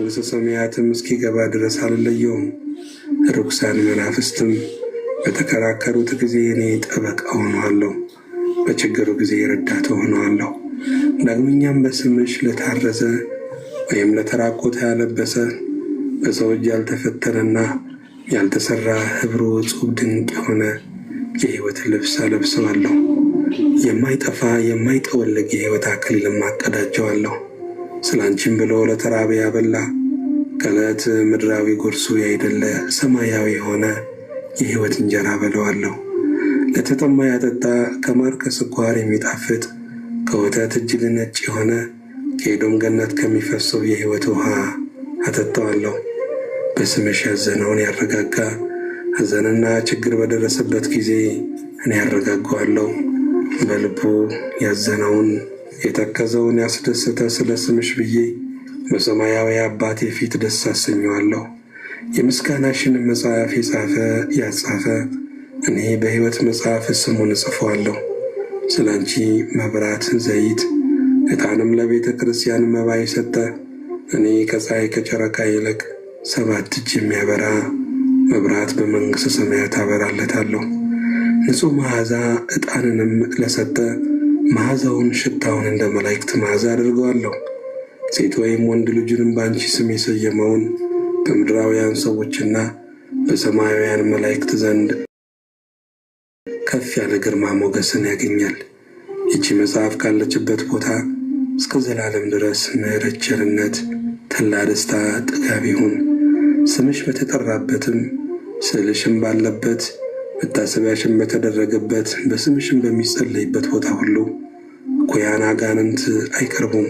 መንግሥተ ሰማያትም እስኪገባ ድረስ አልለየውም። ርኩሳን መናፍስትም በተከራከሩት ጊዜ እኔ ጠበቃ ሆነዋለሁ፣ በችግሩ ጊዜ ረዳት ሆነዋለሁ። ዳግመኛም በስምሽ ለታረዘ ወይም ለተራቆተ ያለበሰ በሰው እጅ ያልተፈተነና ያልተሰራ ኅብሩ ዕጹብ ድንቅ የሆነ የሕይወት ልብስ አለብሰዋለሁ። የማይጠፋ የማይጠወልግ የሕይወት አክሊልም አቀዳጀዋለሁ። ስለ አንቺም ብሎ ለተራበ ያበላ ከዕለት ምድራዊ ጉርሱ ያይደለ ሰማያዊ የሆነ የሕይወት እንጀራ በለዋለሁ። ለተጠማ ያጠጣ ከማር ከስኳር የሚጣፍጥ ከወተት እጅግ ነጭ የሆነ ከኤዶም ገነት ከሚፈሰው የሕይወት ውሃ አጠጣዋለሁ። በስምሽ ያዘነውን ያረጋጋ፣ ሐዘንና ችግር በደረሰበት ጊዜ እኔ ያረጋጋዋለሁ። በልቡ ያዘነውን የተከዘውን ያስደሰተ ስለ ስምሽ ብዬ በሰማያዊ አባቴ ፊት ደስ አሰኘዋለሁ። የምስጋናሽን መጽሐፍ የጻፈ ያጻፈ እኔ በሕይወት መጽሐፍ ስሙን እጽፈዋለሁ። ስለ አንቺ መብራት፣ ዘይት፣ ዕጣንም ለቤተ ክርስቲያን መባ የሰጠ እኔ ከፀሐይ ከጨረቃ ይልቅ 7 እጅ የሚያበራ መብራት በመንግሥተ ሰማያት አበራለታለሁ። ንጹሕ መዓዛ ዕጣንንም ለሰጠ መዓዛውን ሽታውን እንደ መላእክት መዓዛ አድርገዋለሁ። ሴት ወይም ወንድ ልጁንም በአንቺ ስም የሰየመውን በምድራውያን ሰዎችና በሰማያውያን መላእክት ዘንድ ከፍ ያለ ግርማ ሞገስን ያገኛል። ይቺ መጽሐፍ ካለችበት ቦታ እስከ ዘላለም ድረስ ምሕረት፣ ቸርነት፣ ተላ ደስታ፣ ጥጋብ ይሁን። ስምሽ በተጠራበትም ስዕልሽም ባለበት መታሰቢያሽም በተደረገበት በስምሽም በሚጸለይበት ቦታ ሁሉ ኩያን አጋንንት አይቀርቡም።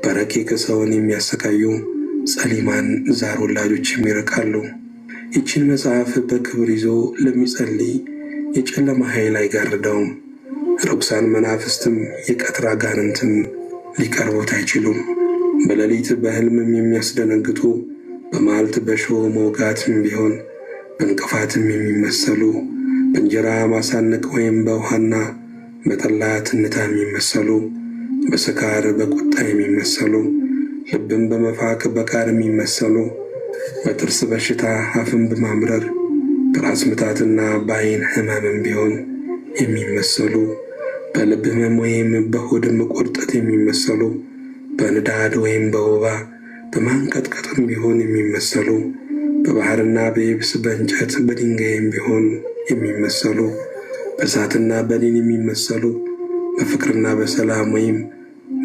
በረቂቅ ሰውን የሚያሰቃዩ ጸሊማን ዛር ወላጆችም ይርቃሉ። ይችን መጽሐፍ በክብር ይዞ ለሚጸልይ የጨለማ ኃይል አይጋርደውም። ርኩሳን መናፍስትም የቀትር አጋንንትም ሊቀርቡት አይችሉም። በሌሊት በሕልምም የሚያስደነግጡ በመዓልት በእሾህ መውጋትም ቢሆን በእንቅፋትም የሚመሰሉ በእንጀራ ማሳነቅ ወይም በውሃና በጠላ ትንታ የሚመሰሉ በስካር በቁጣ የሚመሰሉ ልብን በመፋቅ በቃር የሚመሰሉ በጥርስ በሽታ አፍን በማምረር በራስ ምታትና በዓይን ሕመምም ቢሆን የሚመሰሉ በልብ ሕመም ወይም በሆድም ቁርጠት የሚመሰሉ በንዳድ ወይም በወባ በማንቀጥቀጥም ቢሆን የሚመሰሉ በባሕርና በየብስ በእንጨት በድንጋይም ቢሆን የሚመሰሉ በእሳትና በዲን የሚመሰሉ በፍቅርና በሰላም ወይም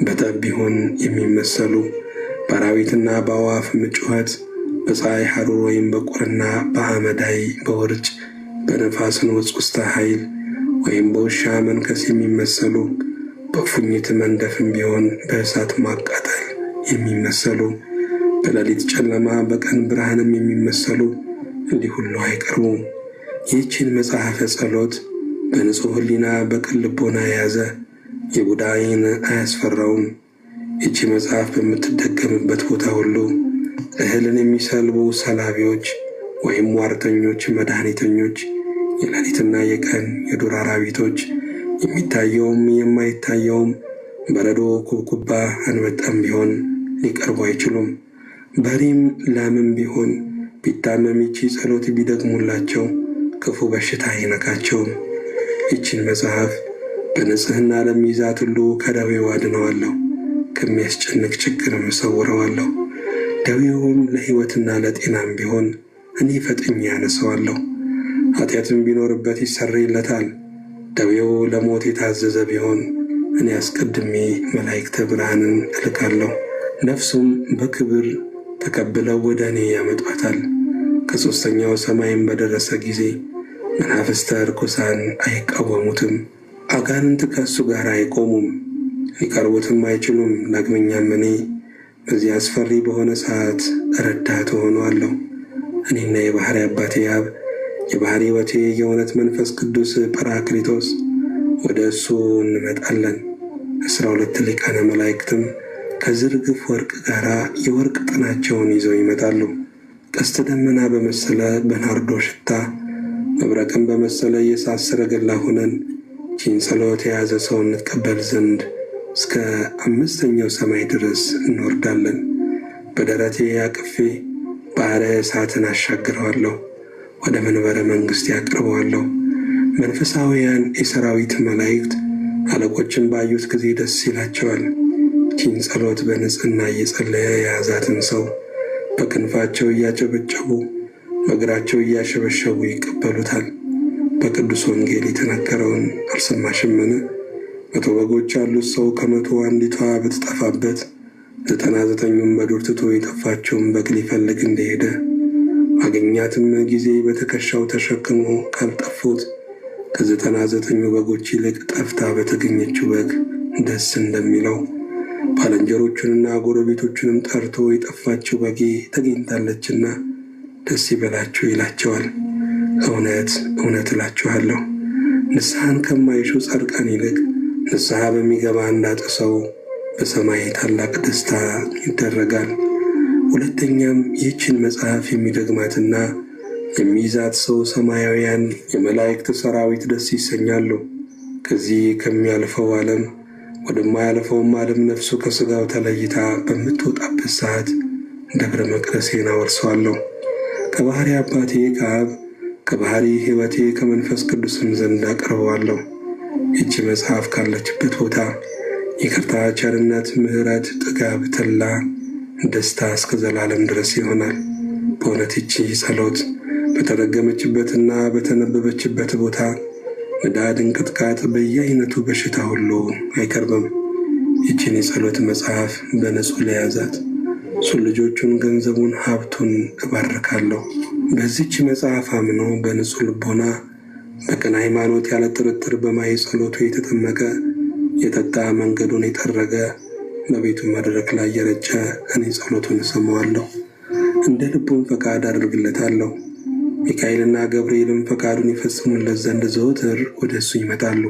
በጠብ ቢሆን የሚመሰሉ በአራዊትና በአዕዋፍ ጩኸት በፀሐይ ሐሩር ወይም በቁርና በአመዳይ በውርጭ በነፋስን ውስጥ ኃይል ወይም በውሻ መንከስ የሚመሰሉ በፉኝት መንደፍም ቢሆን በእሳት ማቃጠል የሚመሰሉ በሌሊት ጨለማ በቀን ብርሃንም የሚመሰሉ እንዲህ ሁሉ አይቀርቡም። ይህችን መጽሐፈ ጸሎት በንጹሕ ሕሊና በቅን ልቦና የያዘ የቡዳ ዓይን አያስፈራውም። ይቺ መጽሐፍ በምትደገምበት ቦታ ሁሉ እህልን የሚሰልቡ ሰላቢዎች ወይም ሟርተኞች፣ መድኃኒተኞች፣ የሌሊትና የቀን የዱር አራዊቶች፣ የሚታየውም የማይታየውም በረዶ፣ ኩብኩባ፣ አንበጣም ቢሆን ሊቀርቡ አይችሉም። በሬም ላምም ቢሆን ቢታመም ይቺ ጸሎት ቢደግሙላቸው ክፉ በሽታ አይነካቸውም። ይቺን መጽሐፍ በንጽሕና ለሚይዛት ሁሉ ከደዌው አድነዋለሁ፣ ከሚያስጨንቅ ችግርም እሰውረዋለሁ። ደዌውም ለሕይወትና ለጤናም ቢሆን እኔ ፈጥኜ ያነሰዋለሁ። ኃጢአትም ቢኖርበት ይሰረይለታል። ደዌው ለሞት የታዘዘ ቢሆን እኔ አስቀድሜ መላእክተ ብርሃንን እልካለሁ። ነፍሱም በክብር ተቀብለው ወደ እኔ ያመጧታል። ከሦስተኛው ሰማይም በደረሰ ጊዜ መናፍስተ ርኩሳን አይቃወሙትም። አጋንንት ከእሱ ጋር አይቆሙም፣ ሊቀርቡትም አይችሉም። ዳግመኛም እኔ በዚህ አስፈሪ በሆነ ሰዓት ረዳት ሆነዋለሁ። እኔና የባሕሪ አባቴ አብ፣ የባሕሪ ሕይወቴ የእውነት መንፈስ ቅዱስ ጰራቅሊጦስ ወደ እሱ እንመጣለን። 12 ሊቃነ መላእክትም ከዝርግፍ ወርቅ ጋር የወርቅ ጥናቸውን ይዘው ይመጣሉ። ቀስተ ደመና በመሰለ በናርዶ ሽታ መብረቅን በመሰለ የእሳት ሰረገላ ሆነን ይህችን ጸሎት የያዘ ሰው እንቀበል ዘንድ እስከ 5ኛው ሰማይ ድረስ እንወርዳለን። በደረቴ አቅፌ ባሕረ እሳትን አሻግረዋለሁ፣ ወደ መንበረ መንግሥት ያቀርበዋለሁ። መንፈሳውያን የሰራዊት መላእክት አለቆችን ባዩት ጊዜ ደስ ይላቸዋል። ይህችን ጸሎት በንጽሕና እየጸለየ የያዛትን ሰው በክንፋቸው እያጨበጨቡ በእግራቸው እያሸበሸቡ ይቀበሉታል። በቅዱስ ወንጌል የተነገረውን አልሰማሽምን? 100 በጎች ያሉት ሰው ከ100 አንዲቷ ብትጠፋበት 99ኙን በዱር ትቶ የጠፋችውን በግ ሊፈልግ እንደሄደ ባገኛትም ጊዜ በትከሻው ተሸክሞ ካልጠፉት ከ99ኙ በጎች ይልቅ ጠፍታ በተገኘችው በግ ደስ እንደሚለው ባልንጀሮቹንና ጎረቤቶቹንም ጠርቶ የጠፋችው በጌ ተገኝታለችና ደስ ይበላችሁ ይላቸዋል። እውነት እውነት እላችኋለሁ ንስሐን ከማይሹ ጻድቃን ይልቅ ንስሐ በሚገባ አንድ ሰው በሰማይ ታላቅ ደስታ ይደረጋል። ሁለተኛም ይህችን መጽሐፍ የሚደግማትና የሚይዛት ሰው ሰማያውያን የመላእክት ሰራዊት ደስ ይሰኛሉ። ከዚህ ከሚያልፈው ዓለም ወደማያልፈውም ዓለም ነፍሱ ከሥጋው ተለይታ በምትወጣበት ሰዓት ደብረ መቅደሴን አወርሰዋለሁ። ከባሕሪ አባቴ ከአብ ከባሕሪ ሕይወቴ ከመንፈስ ቅዱስም ዘንድ አቀርበዋለሁ። ይቺ መጽሐፍ ካለችበት ቦታ ይቅርታ፣ ቸርነት፣ ምሕረት፣ ጥጋብ፣ ተድላ፣ ደስታ እስከ ዘላለም ድረስ ይሆናል። በእውነት ይቺ ጸሎት በተረገመችበትና በተነበበችበት ቦታ ንዳድ፣ እንቅጥቃጥ፣ በየአይነቱ በሽታ ሁሉ አይቀርብም። ይችን የጸሎት መጽሐፍ በንጹሕ ለያዛት እሱን ልጆቹን፣ ገንዘቡን፣ ሀብቱን እባርካለሁ። በዚች መጽሐፍ አምኖ በንጹሕ ልቦና በቅን ሃይማኖት ያለ ጥርጥር በማየ ጸሎቱ የተጠመቀ የጠጣ መንገዱን የጠረገ በቤቱ መድረክ ላይ የረጨ እኔ ጸሎቱን እሰማዋለሁ፣ እንደ ልቡም ፈቃድ አድርግለታለሁ። ሚካኤልና ገብርኤልም ፈቃዱን ይፈጽሙለት ዘንድ ዘወትር ወደ እሱ ይመጣሉ።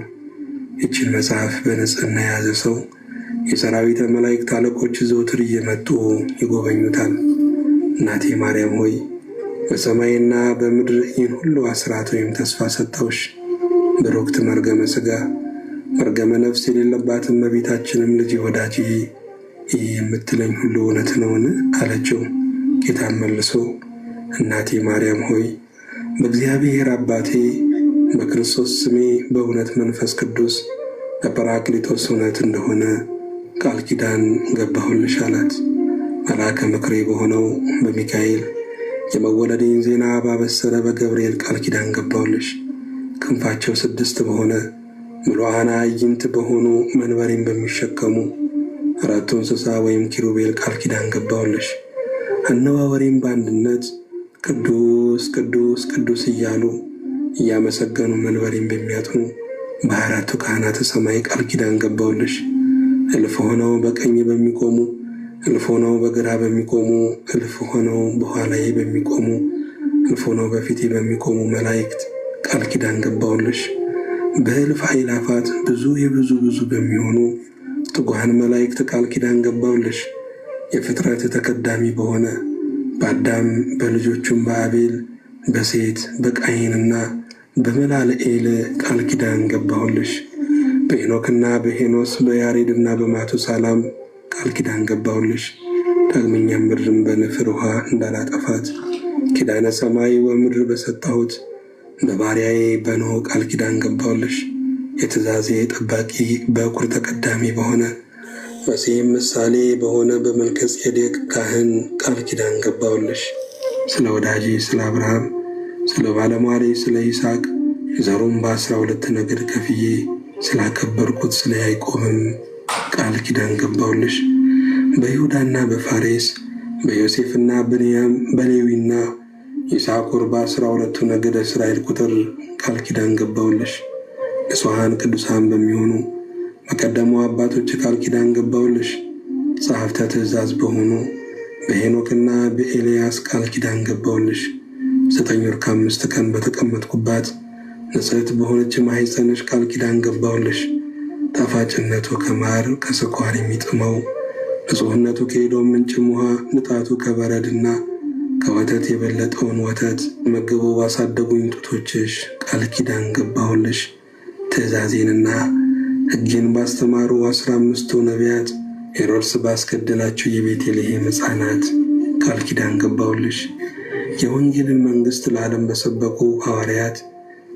ይችን መጽሐፍ በንጽሕና የያዘ ሰው የሰራዊተ መላእክት አለቆች ዘወትር እየመጡ ይጎበኙታል። እናቴ ማርያም ሆይ በሰማይና በምድር ይህን ሁሉ አስራት ወይም ተስፋ ሰጠውሽ። ብሩክት መርገመ ሥጋ መርገመ ነፍስ የሌለባት እመቤታችንም ልጅ ወዳጅ ይህ የምትለኝ ሁሉ እውነት ነውን? አለችው። ጌታም መልሶ እናቴ ማርያም ሆይ በእግዚአብሔር አባቴ በክርስቶስ ስሜ በእውነት መንፈስ ቅዱስ በጰራቅሊጦስ እውነት እንደሆነ ቃል ኪዳን ገባሁልሽ አላት። መልአከ ምክሬ በሆነው በሚካኤል የመወለዴን ዜና ባበሰረ በገብርኤል ቃል ኪዳን ገባሁልሽ። ክንፋቸው 6 በሆነ ምሉዓነ አዕይንት በሆኑ መንበሬን በሚሸከሙ 4 እንስሳ ወይም ኪሩቤል ቃል ኪዳን ገባሁልሽ። አነዋወሬም በአንድነት ቅዱስ ቅዱስ ቅዱስ እያሉ እያመሰገኑ መንበሬን በሚያጥኑ በ4ቱ ካህናተ ሰማይ ቃል ኪዳን ገባሁልሽ። እልፍ ሆነው በቀኝ በሚቆሙ፣ እልፍ ሆነው በግራ በሚቆሙ፣ እልፍ ሆነው በኋላዬ በሚቆሙ፣ እልፍ ሆነው በፊቴ በሚቆሙ መላእክት ቃል ኪዳን ገባሁልሽ። በእልፍ አእላፋት ብዙ የብዙ ብዙ በሚሆኑ ትጉሃን መላእክት ቃል ኪዳን ገባሁልሽ። የፍጥረት ተቀዳሚ በሆነ በአዳም በልጆቹም በአቤል በሴት በቃይንና በመላልኤል ቃል ኪዳን ገባሁልሽ። በሄኖክና በሄኖስ በያሬድና በማቱሳላም ቃል ኪዳን ገባሁልሽ። ዳግመኛም ምድርን በንፍር ውሃ እንዳላጠፋት ኪዳነ ሰማይ ወምድር በሰጠሁት በባሪያዬ በኖኅ ቃል ኪዳን ገባሁልሽ። የትእዛዜ ጠባቂ በኩር ተቀዳሚ በሆነ በሴም ምሳሌ በሆነ በመልከ ጼዴቅ ካህን ቃል ኪዳን ገባሁልሽ። ስለ ወዳጄ ስለ አብርሃም፣ ስለ ባለሟሌ ስለ ይስሐቅ ዘሩም በ12 ነገድ ከፍዬ ስላከበርኩት ስለ ያዕቆብም ቃል ኪዳን ገባሁልሽ። በይሁዳና በፋሬስ በዮሴፍና ብንያም በሌዊና ይሳኮር በ12ቱ ነገደ እስራኤል ቁጥር ቃል ኪዳን ገባሁልሽ። ንጹሐን ቅዱሳን በሚሆኑ በቀደሙ አባቶች ቃል ኪዳን ገባሁልሽ። ጸሐፍተ ትእዛዝ በሆኑ በሄኖክና በኤልያስ ቃል ኪዳን ገባሁልሽ። 9 ወር ከ5 ቀን በተቀመጥኩባት ንጽሕት በሆነች ማኅፀንሽ ቃል ኪዳን ገባሁልሽ። ጣፋጭነቱ ከማር ከስኳር የሚጥመው ንጹሕነቱ ከኤዶም ምንጭም ውሃ ንጣቱ ከበረድና ከወተት የበለጠውን ወተት መግበው ባሳደጉኝ ጡቶችሽ ቃል ኪዳን ገባሁልሽ። ትእዛዜንና ሕጌን ባስተማሩ 15ቱ ነቢያት ሄሮድስ ባስገደላቸው የቤተልሔም ሕፃናት ቃል ኪዳን ገባሁልሽ። የወንጌልን መንግሥት ለዓለም በሰበኩ ሐዋርያት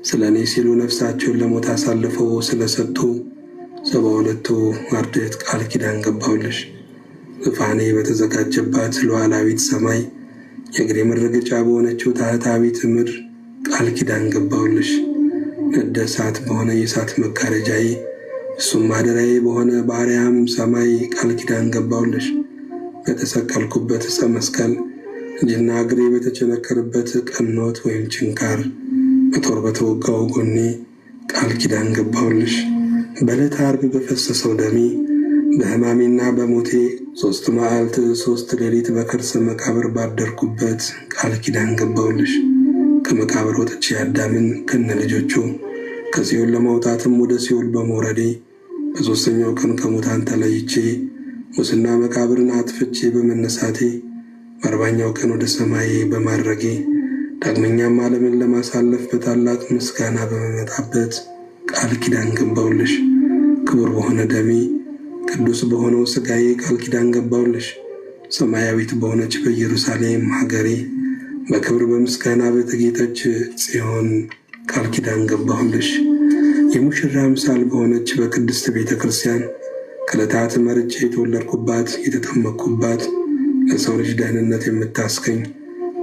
ስለ እኔ ሲሉ ነፍሳቸውን ለሞት አሳልፈው ስለሰጡ 72ቱ አርድእት ቃል ኪዳን ገባሁልሽ። ዙፋኔ በተዘጋጀባት ሉዓላዊት ሰማይ የእግሬ መረገጫ በሆነችው ታሕታዊት ምድር ቃል ኪዳን ገባሁልሽ። ነደ እሳት በሆነ የእሳት መጋረጃዬ እሱም ማደሪያዬ በሆነ በአርያም ሰማይ ቃል ኪዳን ገባሁልሽ። በተሰቀልኩበት ዕፀ መስቀል እጅና እግሬ በተቸነከረበት ቀኖት ወይም ችንካር በጦር በተወጋው ጎኔ ቃል ኪዳን ገባሁልሽ። በዕለተ ዓርብ በፈሰሰው ደሜ በሕማሜና በሞቴ 3 መዓልት 3 ሌሊት በከርሰ መቃብር ባደርኩበት ቃል ኪዳን ገባሁልሽ። ከመቃብር ወጥቼ አዳምን ከነ ልጆቹ ከሲኦል ለማውጣትም ወደ ሲኦል በመውረዴ በሦስተኛው ቀን ከሙታን ተለይቼ ሙስና መቃብርን አጥፍቼ በመነሳቴ በ40ኛው ቀን ወደ ሰማይ በማድረጌ ዳግመኛም ዓለምን ለማሳለፍ በታላቅ ምስጋና በመመጣበት ቃል ኪዳን ገባሁልሽ። ክቡር በሆነ ደሜ ቅዱስ በሆነው ሥጋዬ ቃል ኪዳን ገባሁልሽ። ሰማያዊት በሆነች በኢየሩሳሌም ሀገሬ በክብር በምስጋና በተጌጠች ጽዮን ቃል ኪዳን ገባሁልሽ። የሙሽራ ምሳል በሆነች በቅድስት ቤተ ክርስቲያን ከዕለታት መርጬ የተወለድኩባት የተጠመቅኩባት ለሰው ልጅ ደህንነት የምታስገኝ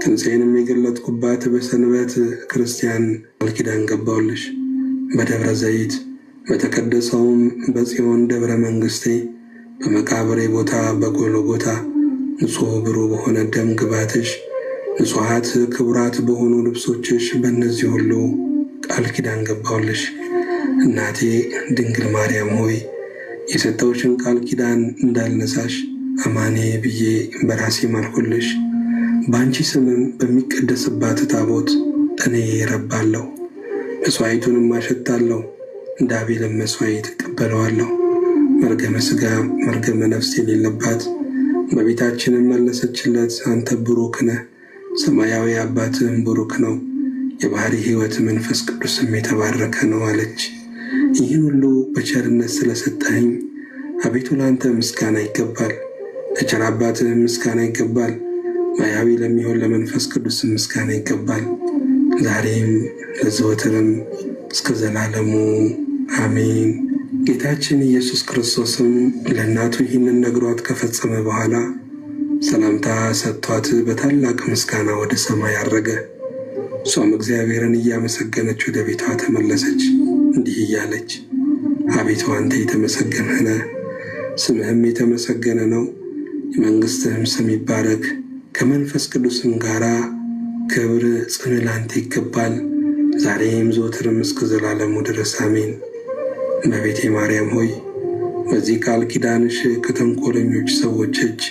ትንሣኤንም የገለጥኩባት በሰንበት ክርስቲያን ቃል ኪዳን ገባሁልሽ። በደብረ ዘይት በተቀደሰውም በጽዮን ደብረ መንግሥቴ በመቃብሬ ቦታ በጎልጎታ ንጹሕ ብሩህ በሆነ ደም ግባትሽ ንጹሐት ክቡራት በሆኑ ልብሶችሽ በእነዚህ ሁሉ ቃል ኪዳን ገባሁልሽ። እናቴ ድንግል ማርያም ሆይ የሰጠውሽን ቃል ኪዳን እንዳልነሳሽ አማኔ ብዬ በራሴ ማልኩልሽ። በአንቺ ስምም በሚቀደስባት ታቦት እኔ እረባለሁ፣ መሥዋዕቱንም አሸታለሁ፣ እንደ አቤልም መሥዋዕት እቀበለዋለሁ። መርገመ ሥጋ መርገመ ነፍስ የሌለባት እመቤታችንን መለሰችለት፣ አንተ ቡሩክ ነህ፣ ሰማያዊ አባትህም ቡሩክ ነው፣ የባሕሪ ሕይወት መንፈስ ቅዱስም የተባረከ ነው አለች። ይህን ሁሉ በቸርነት ስለሰጠኸኝ አቤቱ ለአንተ ምስጋና ይገባል፣ ለቸር አባትህም ምስጋና ይገባል፣ ማያዊ ለሚሆን ለመንፈስ ቅዱስ ምስጋና ይገባል፣ ዛሬም ለዘወትርም እስከ ዘላለሙ አሜን። ጌታችን ኢየሱስ ክርስቶስም ለእናቱ ይህንን ነግሯት ከፈጸመ በኋላ ሰላምታ ሰጥቷት በታላቅ ምስጋና ወደ ሰማይ አረገ። እሷም እግዚአብሔርን እያመሰገነች ወደ ቤቷ ተመለሰች፣ እንዲህ እያለች አቤቱ አንተ የተመሰገንህ ነህ፣ ስምህም የተመሰገነ ነው፣ የመንግሥትህም ስም ይባረክ፣ ከመንፈስ ቅዱስም ጋር ክብር ጽን ላንተ ይገባል፣ ዛሬም ዘወትርም እስከ ዘላለሙ ድረስ አሜን። እመቤቴ ማርያም ሆይ በዚህ ቃል ኪዳንሽ ከተንኰለኞች ሰዎች እጅ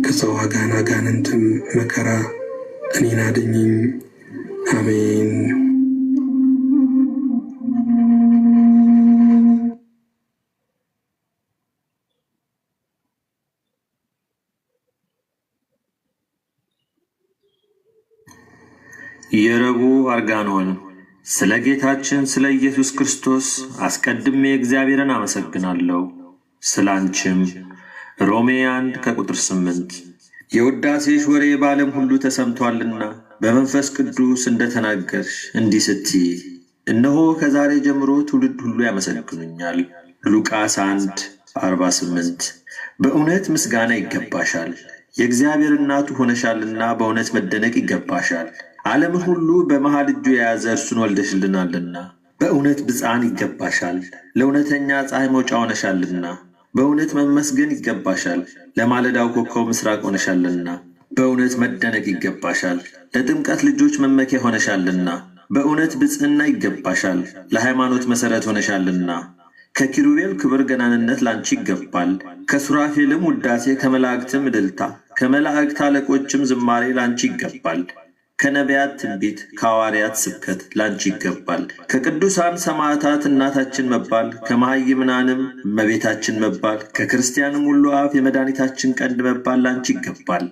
ከሰው አጋና አጋንንትም መከራ እኔን አድኝኝ። አሜን። የረቡዕ አርጋኖን። ስለ ጌታችን ስለ ኢየሱስ ክርስቶስ አስቀድሜ እግዚአብሔርን አመሰግናለሁ፣ ስለ አንቺም። ሮሜ 1:8 የውዳሴሽ ወሬ በዓለም ሁሉ ተሰምቷልና በመንፈስ ቅዱስ እንደተናገርሽ እንዲህ ስትይ፣ እነሆ ከዛሬ ጀምሮ ትውልድ ሁሉ ያመሰግኑኛል። ሉቃስ 1:48 በእውነት ምስጋና ይገባሻል፣ የእግዚአብሔር እናቱ ሆነሻልና በእውነት መደነቅ ይገባሻል። ዓለምን ሁሉ በመሃል እጁ የያዘ እርሱን ወልደሽልናልና በእውነት ብፅዓን ይገባሻል። ለእውነተኛ ፀሐይ መውጫ ሆነሻልና በእውነት መመስገን ይገባሻል። ለማለዳው ኮከብ ምስራቅ ሆነሻልና በእውነት መደነቅ ይገባሻል። ለጥምቀት ልጆች መመኪያ ሆነሻልና በእውነት ብፅዕና ይገባሻል። ለሃይማኖት መሠረት ሆነሻልና ከኪሩቤል ክብር ገናንነት ላንቺ ይገባል። ከሱራፌልም ውዳሴ ከመላእክትም እልልታ ከመላእክት አለቆችም ዝማሬ ላንቺ ይገባል። ከነቢያት ትንቢት ከሐዋርያት ስብከት ላንቺ ይገባል። ከቅዱሳን ሰማዕታት እናታችን መባል ከመሃይምናንም እመቤታችን መባል ከክርስቲያንም ሁሉ አፍ የመድኃኒታችን ቀንድ መባል ላንቺ ይገባል።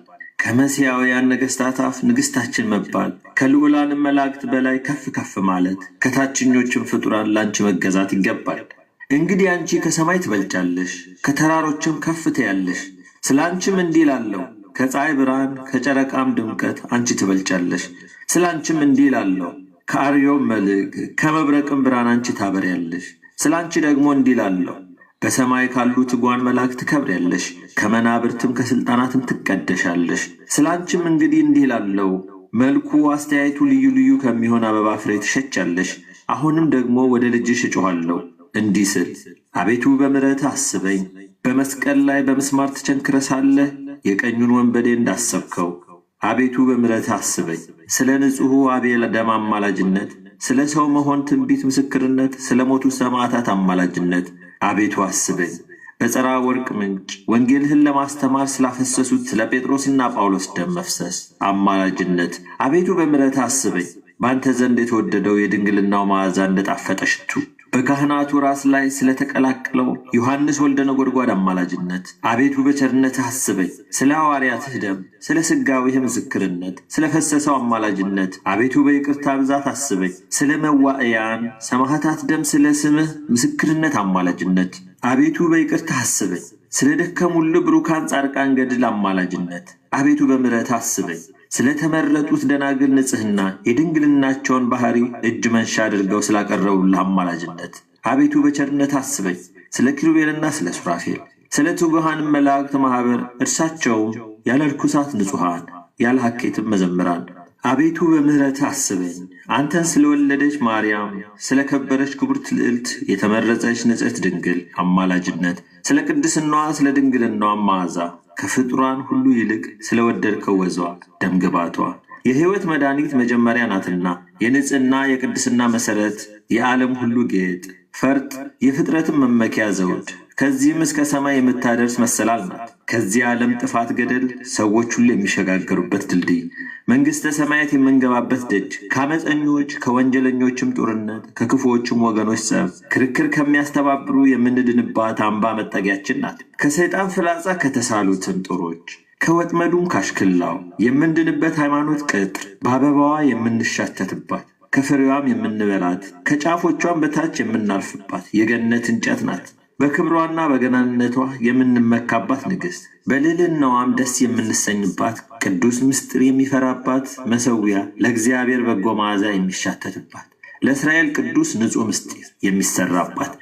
ከመሲያውያን ነገሥታት አፍ ንግሥታችን መባል ከልዑላንም መላእክት በላይ ከፍ ከፍ ማለት ከታችኞችም ፍጡራን ላንቺ መገዛት ይገባል። እንግዲህ አንቺ ከሰማይ ትበልጫለሽ፣ ከተራሮችም ከፍ ትያለሽ። ስለ አንቺም እንዲህ እላለሁ፣ ከፀሐይ ብርሃን ከጨረቃም ድምቀት አንቺ ትበልጫለሽ። ስለ አንቺም እንዲህ እላለሁ፣ ከአርዮም መልክ ከመብረቅም ብርሃን አንቺ ታበሪያለሽ። ስለ አንቺ ደግሞ እንዲህ እላለሁ፣ በሰማይ ካሉ ትጓን መላእክት ትከብሪያለሽ፣ ከመናብርትም ከሥልጣናትም ትቀደሻለሽ። ስለ አንቺም እንግዲህ እንዲህ እላለሁ፣ መልኩ አስተያየቱ ልዩ ልዩ ከሚሆን አበባ ፍሬ ትሸጫለሽ። አሁንም ደግሞ ወደ ልጅሽ እጮኻለሁ እንዲህ ስል፣ አቤቱ በምሕረትህ አስበኝ። በመስቀል ላይ በምስማር ተቸንክረህ ሳለህ የቀኙን ወንበዴ እንዳሰብከው አቤቱ በምሕረትህ አስበኝ። ስለ ንጹሑ አቤል ደም አማላጅነት፣ ስለ ሰው መሆን ትንቢት ምስክርነት፣ ስለ ሞቱ ሰማዕታት አማላጅነት አቤቱ አስበኝ። በጸራ ወርቅ ምንጭ ወንጌልህን ለማስተማር ስላፈሰሱት ስለ ጴጥሮስና ጳውሎስ ደም መፍሰስ አማላጅነት አቤቱ በምሕረትህ አስበኝ። በአንተ ዘንድ የተወደደው የድንግልናው መዓዛ እንደጣፈጠ ሽቱ በካህናቱ ራስ ላይ ስለተቀላቀለው ዮሐንስ ወልደ ነጎድጓድ አማላጅነት አቤቱ በቸርነትህ አስበኝ። ስለ ሐዋርያትህ ደም፣ ስለ ሥጋዊህ ምስክርነት፣ ስለ ፈሰሰው አማላጅነት አቤቱ በይቅርታ ብዛት አስበኝ። ስለ መዋዕያን ሰማዕታት ደም፣ ስለ ስምህ ምስክርነት አማላጅነት አቤቱ በይቅርታ አስበኝ። ስለ ደከሙልህ ብሩካን ጻድቃን ገድል አማላጅነት አቤቱ በምሕረትህ አስበኝ። ስለ ተመረጡት ደናግል ንጽሕና የድንግልናቸውን ባህሪ እጅ መንሻ አድርገው ስላቀረቡልህ አማላጅነት አቤቱ በቸርነትህ አስበኝ። ስለ ኪሩቤልና ስለ ሱራፌል፣ ስለ ትጉሃን መላእክት ማኅበር እርሳቸውም ያለ ርኩሳት ንጹሐን ያለ ሐኬትም መዘምራን አቤቱ በምሕረትህ አስበኝ። አንተን ስለወለደች ማርያም፣ ስለ ከበረች ክብርት ልዕልት የተመረጸች ንጽሕት ድንግል አማላጅነት ስለ ቅድስናዋ ስለ ድንግልናዋ መዓዛ ከፍጡራን ሁሉ ይልቅ ስለ ወደድከው ወዟ ደምግባቷ የሕይወት መድኃኒት መጀመሪያ ናትና የንጽሕና የቅድስና መሠረት የዓለም ሁሉ ጌጥ ፈርጥ የፍጥረትን መመኪያ ዘውድ ከዚህም እስከ ሰማይ የምታደርስ መሰላል ናት። ከዚህ ዓለም ጥፋት ገደል ሰዎች ሁሉ የሚሸጋገሩበት ድልድይ መንግሥተ ሰማያት የምንገባበት ደጅ ከአመፀኞች ከወንጀለኞችም ጦርነት ከክፉዎችም ወገኖች ጸብ ክርክር ከሚያስተባብሩ የምንድንባት አምባ መጠጊያችን ናት። ከሰይጣን ፍላጻ ከተሳሉትም ጦሮች ከወጥመዱም ካሽክላው የምንድንበት ሃይማኖት ቅጥር በአበባዋ የምንሻተትባት ከፍሬዋም የምንበላት ከጫፎቿም በታች የምናልፍባት የገነት እንጨት ናት። በክብሯና በገናንነቷ የምንመካባት ንግሥት በልዕልናዋም ደስ የምንሰኝባት ቅዱስ ምስጢር የሚፈራባት መሠዊያ ለእግዚአብሔር በጎ መዓዛ የሚሻተትባት ለእስራኤል ቅዱስ ንጹሕ ምስጢር የሚሠራባት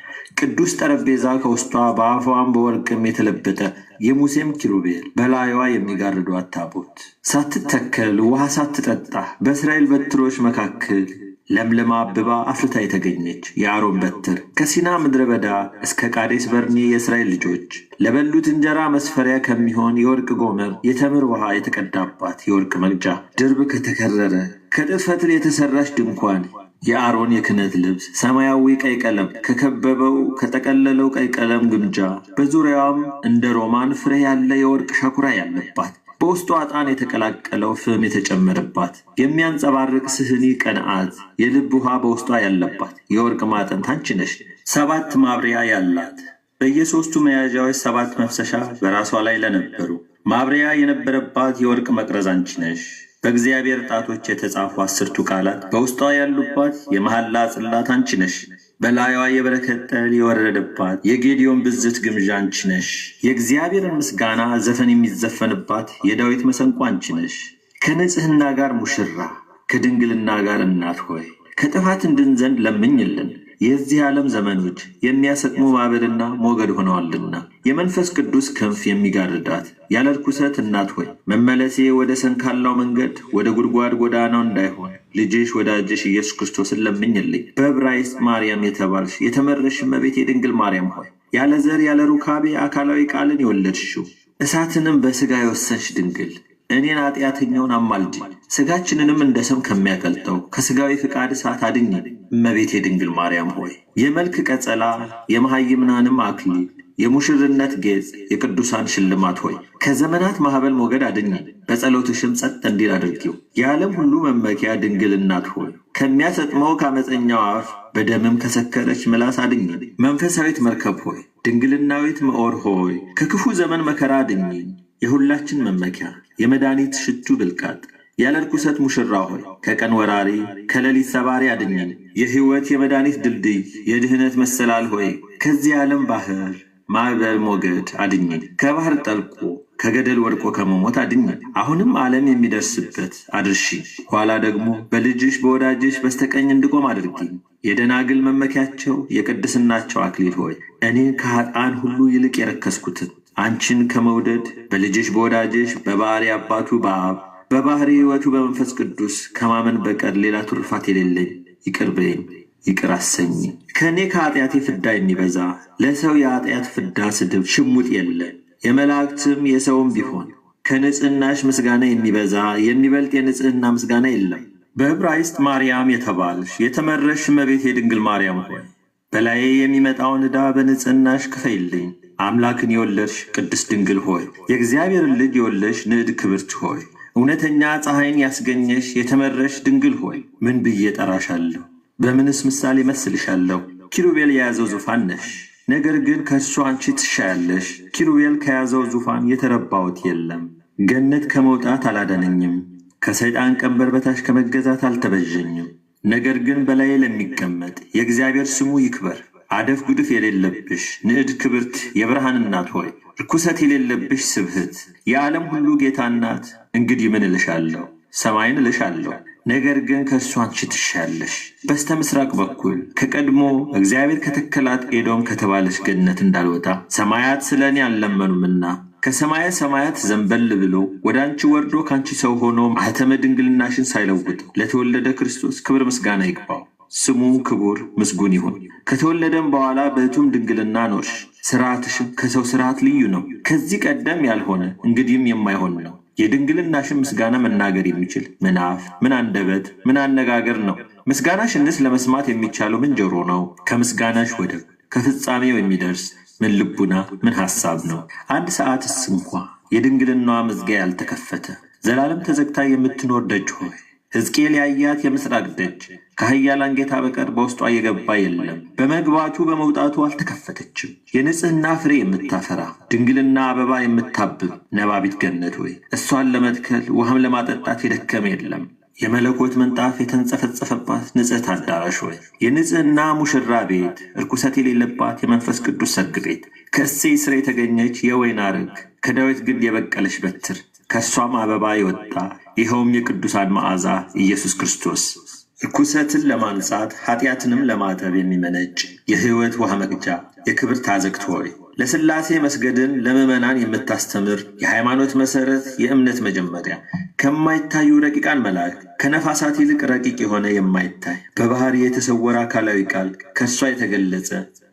ቅዱስ ጠረጴዛ ከውስጧ በአፏም በወርቅም የተለበጠ የሙሴም ኪሩቤል በላዩዋ የሚጋርዷት ታቦት ሳትተከል ውሃ ሳትጠጣ በእስራኤል በትሮች መካከል ለምለማ አብባ አፍርታ የተገኘች የአሮን በትር ከሲና ምድረ በዳ እስከ ቃዴስ በርኔ የእስራኤል ልጆች ለበሉት እንጀራ መስፈሪያ ከሚሆን የወርቅ ጎመር የተምር ውሃ የተቀዳባት የወርቅ መቅጃ ድርብ ከተከረረ ከጥጥ ፈትል የተሰራች ድንኳን የአሮን የክህነት ልብስ ሰማያዊ ቀይ ቀለም ከከበበው ከጠቀለለው ቀይ ቀለም ግምጃ በዙሪያዋም እንደ ሮማን ፍሬ ያለ የወርቅ ሻኩራ ያለባት በውስጡ ዕጣን የተቀላቀለው ፍም የተጨመረባት የሚያንጸባርቅ ስህኒ ቀንዓት የልብ ውሃ በውስጧ ያለባት የወርቅ ማዕጠንት አንቺ ነሽ። 7 ማብሪያ ያላት በየሶስቱ መያዣዎች 7 መፍሰሻ በራሷ ላይ ለነበሩ ማብሪያ የነበረባት የወርቅ መቅረዝ አንቺ ነሽ። በእግዚአብሔር ጣቶች የተጻፉ 10ቱ ቃላት በውስጧ ያሉባት የመሐላ ጽላት አንቺ ነሽ። በላዩዋ የበረከት ጠል የወረደባት የጌዲዮን ብዝት ግምዣ አንቺ ነሽ። የእግዚአብሔርን ምስጋና ዘፈን የሚዘፈንባት የዳዊት መሰንቆ አንቺ ነሽ። ከንጽሕና ጋር ሙሽራ ከድንግልና ጋር እናት ሆይ ከጥፋት እንድን ዘንድ ለምኝልን። የዚህ ዓለም ዘመኖች የሚያሰጥሙ ማዕበልና ሞገድ ሆነዋልና የመንፈስ ቅዱስ ክንፍ የሚጋርዳት ያለ ርኩሰት እናት ሆይ መመለሴ ወደ ሰንካላው መንገድ ወደ ጉድጓድ ጎዳናው እንዳይሆን ልጅሽ ወዳጅሽ ኢየሱስ ክርስቶስን ለምኝልኝ። በዕብራይስጥ ማርያም የተባልሽ የተመረሽ እመቤት የድንግል ማርያም ሆይ ያለ ዘር ያለ ሩካቤ አካላዊ ቃልን የወለድሽው እሳትንም በሥጋ የወሰንሽ ድንግል እኔን ኃጢአተኛውን አማልጅ ሥጋችንንም እንደ ሰም ከሚያቀልጠው ከሥጋዊ ፍቃድ እሳት አድኝ። እመቤቴ ድንግል ማርያም ሆይ የመልክ ቀጸላ የመሃይምናንም አክሊል የሙሽርነት ጌጥ የቅዱሳን ሽልማት ሆይ ከዘመናት ማዕበል ሞገድ አድኝ። በጸሎትሽም ጸጥ እንዲል አድርጊው። የዓለም ሁሉ መመኪያ ድንግል እናት ሆይ ከሚያሰጥመው ከአመፀኛው አፍ በደምም ከሰከረች ምላስ አድኝ። መንፈሳዊት መርከብ ሆይ ድንግልናዊት መኦር ሆይ ከክፉ ዘመን መከራ አድኝ። የሁላችን መመኪያ የመድኃኒት ሽቱ ብልቃጥ ያለ ርኩሰት ሙሽራ ሆይ ከቀን ወራሪ ከሌሊት ሰባሪ አድኘኝ። የሕይወት የመድኃኒት ድልድይ የድህነት መሰላል ሆይ ከዚህ ዓለም ባህር ማዕበል ሞገድ አድኘኝ። ከባህር ጠልቆ ከገደል ወድቆ ከመሞት አድኘኝ። አሁንም ዓለም የሚደርስበት አድርሺ፣ ኋላ ደግሞ በልጅሽ በወዳጅሽ በስተቀኝ እንድቆም አድርጊኝ። የደናግል መመኪያቸው የቅድስናቸው አክሊል ሆይ እኔን ከኃጥአን ሁሉ ይልቅ የረከስኩትን አንቺን ከመውደድ በልጅሽ በወዳጅሽ በባሕሪ አባቱ በአብ በባሕሪ ሕይወቱ በመንፈስ ቅዱስ ከማመን በቀር ሌላ ትሩፋት የሌለኝ ይቅር በይኝ፣ ይቅር አሰኝ። ከእኔ ከኃጢአቴ ፍዳ የሚበዛ ለሰው የኃጢአት ፍዳ ስድብ ሽሙጥ የለም። የመላእክትም የሰውም ቢሆን ከንጽሕናሽ ምስጋና የሚበዛ የሚበልጥ የንጽሕና ምስጋና የለም። በዕብራይስጥ ማርያም የተባልሽ የተመረሽ እመቤቴ ድንግል ማርያም ሆይ በላዬ የሚመጣውን ዕዳ በንጽሕናሽ ክፈይልኝ። አምላክን የወለድሽ ቅድስት ድንግል ሆይ የእግዚአብሔርን ልጅ የወለድሽ ንዕድ ክብርት ሆይ እውነተኛ ፀሐይን ያስገኘሽ የተመረሽ ድንግል ሆይ ምን ብዬ ጠራሻለሁ? በምንስ ምሳሌ መስልሻለሁ? ኪሩቤል የያዘው ዙፋን ነሽ፣ ነገር ግን ከእርሱ አንቺ ትሻያለሽ። ኪሩቤል ከያዘው ዙፋን የተረባሁት የለም። ገነት ከመውጣት አላዳነኝም፣ ከሰይጣን ቀንበር በታች ከመገዛት አልተበዠኝም። ነገር ግን በላዬ ለሚቀመጥ የእግዚአብሔር ስሙ ይክበር። አደፍ ጉድፍ የሌለብሽ ንዕድ ክብርት የብርሃን እናት ሆይ ርኩሰት የሌለብሽ ስብህት የዓለም ሁሉ ጌታ እናት እንግዲህ ምን እልሻለሁ? ሰማይን እልሻለሁ፣ ነገር ግን ከእርሱ አንቺ ትሻያለሽ። በስተ ምስራቅ በኩል ከቀድሞ እግዚአብሔር ከተከላት ኤዶም ከተባለች ገነት እንዳልወጣ ሰማያት ስለ እኔ አልለመኑምና ከሰማየ ሰማያት ዘንበል ብሎ ወደ አንቺ ወርዶ ከአንቺ ሰው ሆኖ ማኅተመ ድንግልናሽን ሳይለውጥ ለተወለደ ክርስቶስ ክብር ምስጋና ይግባው። ስሙ ክቡር ምስጉን ይሁን። ከተወለደም በኋላ በሕቱም ድንግልና ኖርሽ። ሥርዓትሽም ከሰው ሥርዓት ልዩ ነው፣ ከዚህ ቀደም ያልሆነ እንግዲህም የማይሆን ነው። የድንግልናሽን ምስጋና መናገር የሚችል ምን አፍ፣ ምን አንደበት፣ ምን አነጋገር ነው? ምስጋናሽንስ ለመስማት የሚቻለው ምን ጆሮ ነው? ከምስጋናሽ ወደብ ከፍጻሜው የሚደርስ ምን ልቡና፣ ምን ሐሳብ ነው? አንድ ሰዓትስ እንኳ የድንግልናዋ መዝጊያ ያልተከፈተ ዘላለም ተዘግታ የምትኖር ደጅ ሆይ ሕዝቅኤል ያያት የምስራቅ ደጅ ከኃያላን ጌታ በቀር በውስጧ የገባ የለም። በመግባቱ በመውጣቱ አልተከፈተችም። የንጽሕና ፍሬ የምታፈራ ድንግልና አበባ የምታብብ ነባቢት ገነት ሆይ እሷን ለመትከል ውሃም ለማጠጣት የደከመ የለም። የመለኮት ምንጣፍ የተንጸፈጸፈባት ንጽሕት አዳራሽ ሆይ የንጽሕና ሙሽራ ቤት ርኩሰት የሌለባት የመንፈስ ቅዱስ ሰርግ ቤት ከእሴይ ሥር የተገኘች የወይን አረግ ከዳዊት ግንድ የበቀለች በትር ከእሷም አበባ የወጣ ይኸውም የቅዱሳን መዓዛ ኢየሱስ ክርስቶስ ርኩሰትን ለማንጻት ኃጢአትንም ለማጠብ የሚመነጭ የሕይወት ውሃ መቅጃ የክብር ታዘግት ሆይ ለሥላሴ መስገድን ለምዕመናን የምታስተምር የሃይማኖት መሠረት የእምነት መጀመሪያ ከማይታዩ ረቂቃን መላእክት ከነፋሳት ይልቅ ረቂቅ የሆነ የማይታይ በባሕሪ የተሰወረ አካላዊ ቃል ከእሷ የተገለጸ